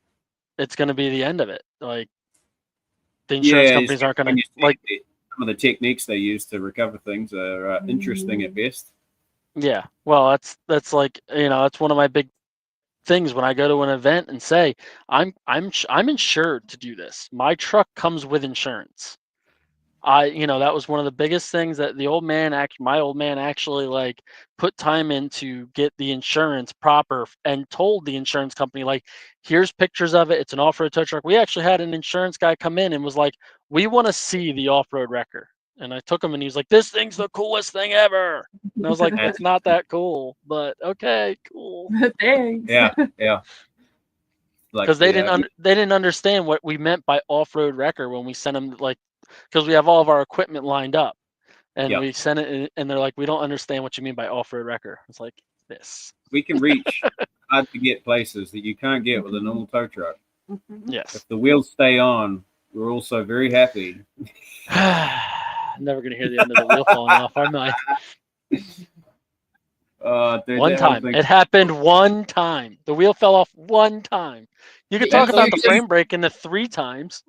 it's going to be the end of it. Like, the insurance companies aren't going to like. Some of the techniques they use to recover things are interesting at best. Yeah, well, that's like, that's one of my big things when I go to an event and say I'm insured to do this. My truck comes with insurance. That was one of the biggest things that my old man actually like put time in to get the insurance proper, and told the insurance company, like, here's pictures of it. It's an off-road tow truck. We actually had an insurance guy come in and was like, we want to see the off-road wrecker. And I took him, and he was like, this thing's the coolest thing ever. And I was like, it's not that cool, but okay, cool. Thanks. Yeah. Because they didn't understand what we meant by off-road wrecker when we sent them, like, because we have all of our equipment lined up, and we sent it, and they're like, we don't understand what you mean by off-road wrecker. It's like this. We can reach hard to get places that you can't get with a normal tow truck. Yes. If the wheels stay on, we're also very happy. I'm never going to hear the end of the wheel falling off, am I? Dude, one time. It happened one time. The wheel fell off one time. You could Yeah, talk about the so- frame break in the 3 times.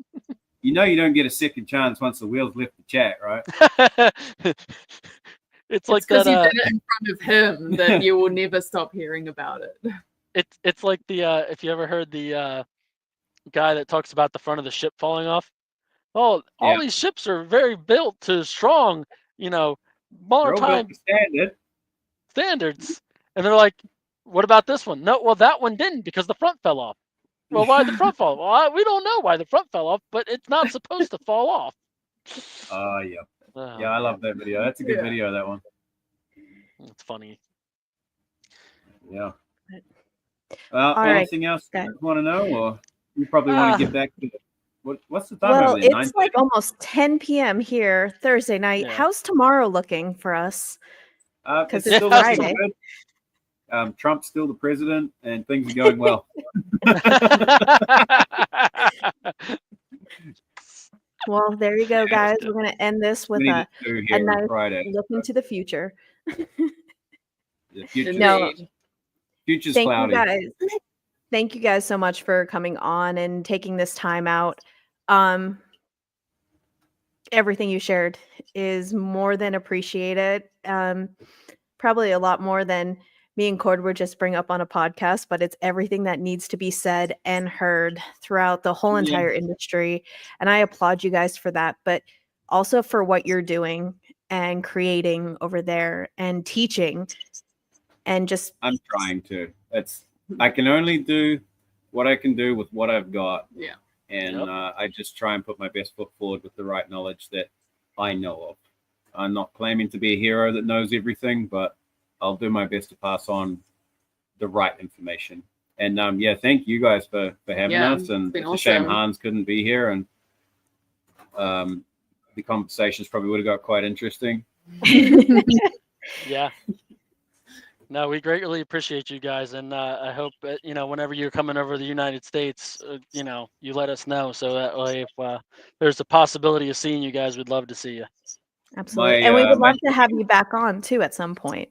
You know you don't get a second chance once the wheels lift the chat, right? It's like because that. you did it in front of him that you will never stop hearing about it. It's like the if you ever heard the guy that talks about the front of the ship falling off. Oh, all Yeah. these ships are very built to strong, They're all maritime built to standard. standards. And they're like, what about this one? No, well, that one didn't because the front fell off. Well, why did the front fall off? Well, we don't know why the front fell off, but it's not supposed to fall off. Oh, yeah. Oh, Yeah, I love man. that video. That's a good Yeah. video, that one. It's funny. Yeah. Well, All right, anything else you guys. guys want to know? Or you probably want to get back to what's the time Well, over there? it's like almost 10 p.m. here Thursday night. Yeah. How's tomorrow looking for us? 'cause it's still looking Friday. good. Trump's still the president, and things are going well. Well, there you go, guys. We're going to end this with We need a to do here nice on Friday. look into the future. The future, No. future's Thank cloudy. you guys. Thank you guys so much for coming on and taking this time out. Everything you shared is more than appreciated. Probably a lot more than me and Cord would just bring up on a podcast, but it's everything that needs to be said and heard throughout the whole Yeah. entire industry. And I applaud you guys for that, but also for what you're doing and creating over there and teaching and just I'm trying to. I can only do what I can do with what I've got. Yeah. And Yep. I just try and put my best foot forward with the right knowledge that I know of. I'm not claiming to be a hero that knows everything, but I'll do my best to pass on the right information. And yeah, thank you guys for having Yeah, us. And it's been it's a shame awesome. Hans couldn't be here, and the conversations probably would have got quite interesting. Yeah. No, we greatly appreciate you guys, and I hope that, whenever you're coming over the United States, you let us know, so that way if there's a possibility of seeing you guys, we'd love to see you. absolutely. And we would my- love to have you back on too at some point.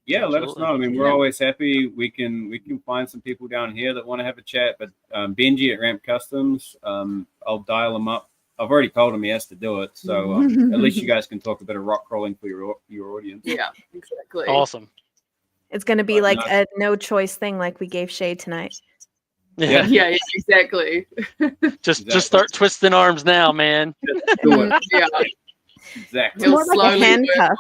Yeah, let us Absolutely. know. I mean, we're Yeah. always happy. We can find some people down here that want to have a chat. But Benji at Ramp Customs, I'll dial him up. I've already told him he has to do it, so at least you guys can talk a bit of rock crawling for your audience. Yeah, exactly. Awesome. It's going to be But like not- a no choice thing like we gave Shay tonight. Yeah. Yeah, exactly. Just Exactly. start twisting arms now, man. Do it. Yeah, Exactly. He'll More like a slowly handcuff.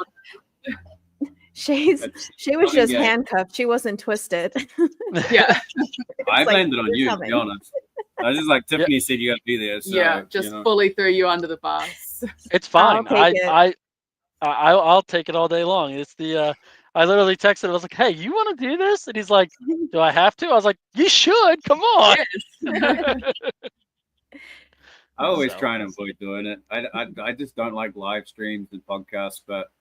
Shay was Running just gag. handcuffed. She wasn't twisted. yeah, I like, blamed it on you're you, to coming. be honest. I was just like, Tiffany said you got to be there. So, yeah. Just fully threw you under the bus. It's fine. take it. I'll take it all day long. It's the I literally texted him. I was like, "Hey, you want to do this?" And he's like, "Do I have to?" I was like, "You should. Come on." I always So- try and avoid doing it. I just don't like live streams and podcasts, but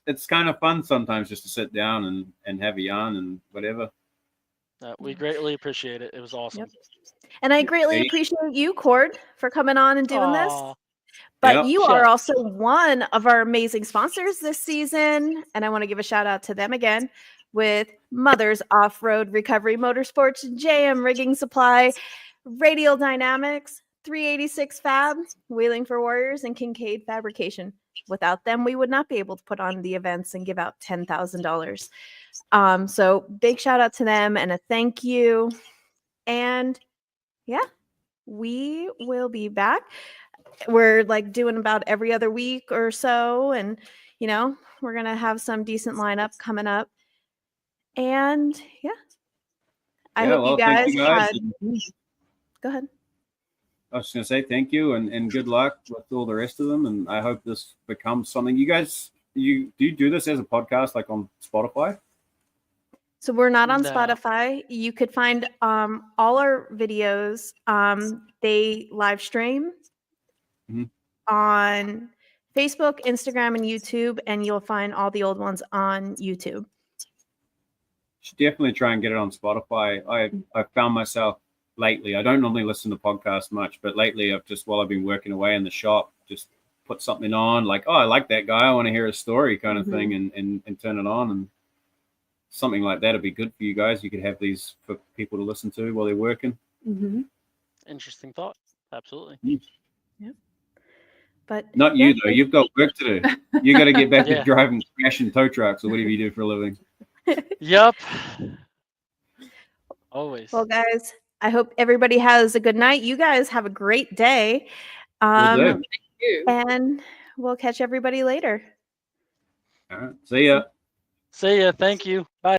it's kind of fun sometimes just to sit down and have a yarn and whatever. We greatly appreciate it. It was awesome. Yep. And I greatly Hey. appreciate you, Cord, for coming on and doing this. Aw. But Yep. you are Sure. also one of our amazing sponsors this season. And I want to give a shout out to them again with Mother's Off-Road Recovery Motorsports, JM Rigging Supply, Radial Dynamics, 386 Fab, Wheeling for Warriors, and Kincaid Fabrication. Without them, we would not be able to put on the events and give out $10,000. So big shout out to them and a thank you. And yeah, we will be back. We're like doing about every other week or so. And, we're going to have some decent lineup coming up. And yeah, I hope you thank guys, had. Go ahead. I was just gonna say thank you and good luck with all the rest of them, and I hope this becomes something. You guys, do you do this as a podcast, like on Spotify? So we're not on No. Spotify. You could find all our videos. They live stream Mhm. on Facebook, Instagram, and YouTube, and you'll find all the old ones on YouTube. Should definitely try and get it on Spotify. I found myself lately. I don't normally listen to podcasts much, but lately while I've been working away in the shop, just put something on, like, oh, I like that guy, I want to hear his story, kind of thing, and turn it on, and something like that would be good for you guys. You could have these for people to listen to while they're working. Mm-hmm. Interesting thought. Absolutely. But Not yeah, you though. You've got work to do. You got to get back Yeah. to driving fashion tow trucks or whatever you do for a living. Yep. Always. well, guys, I hope everybody has a good night. You guys have a great day. Will do. And we'll catch everybody later. All right. See ya. See ya. Thank you.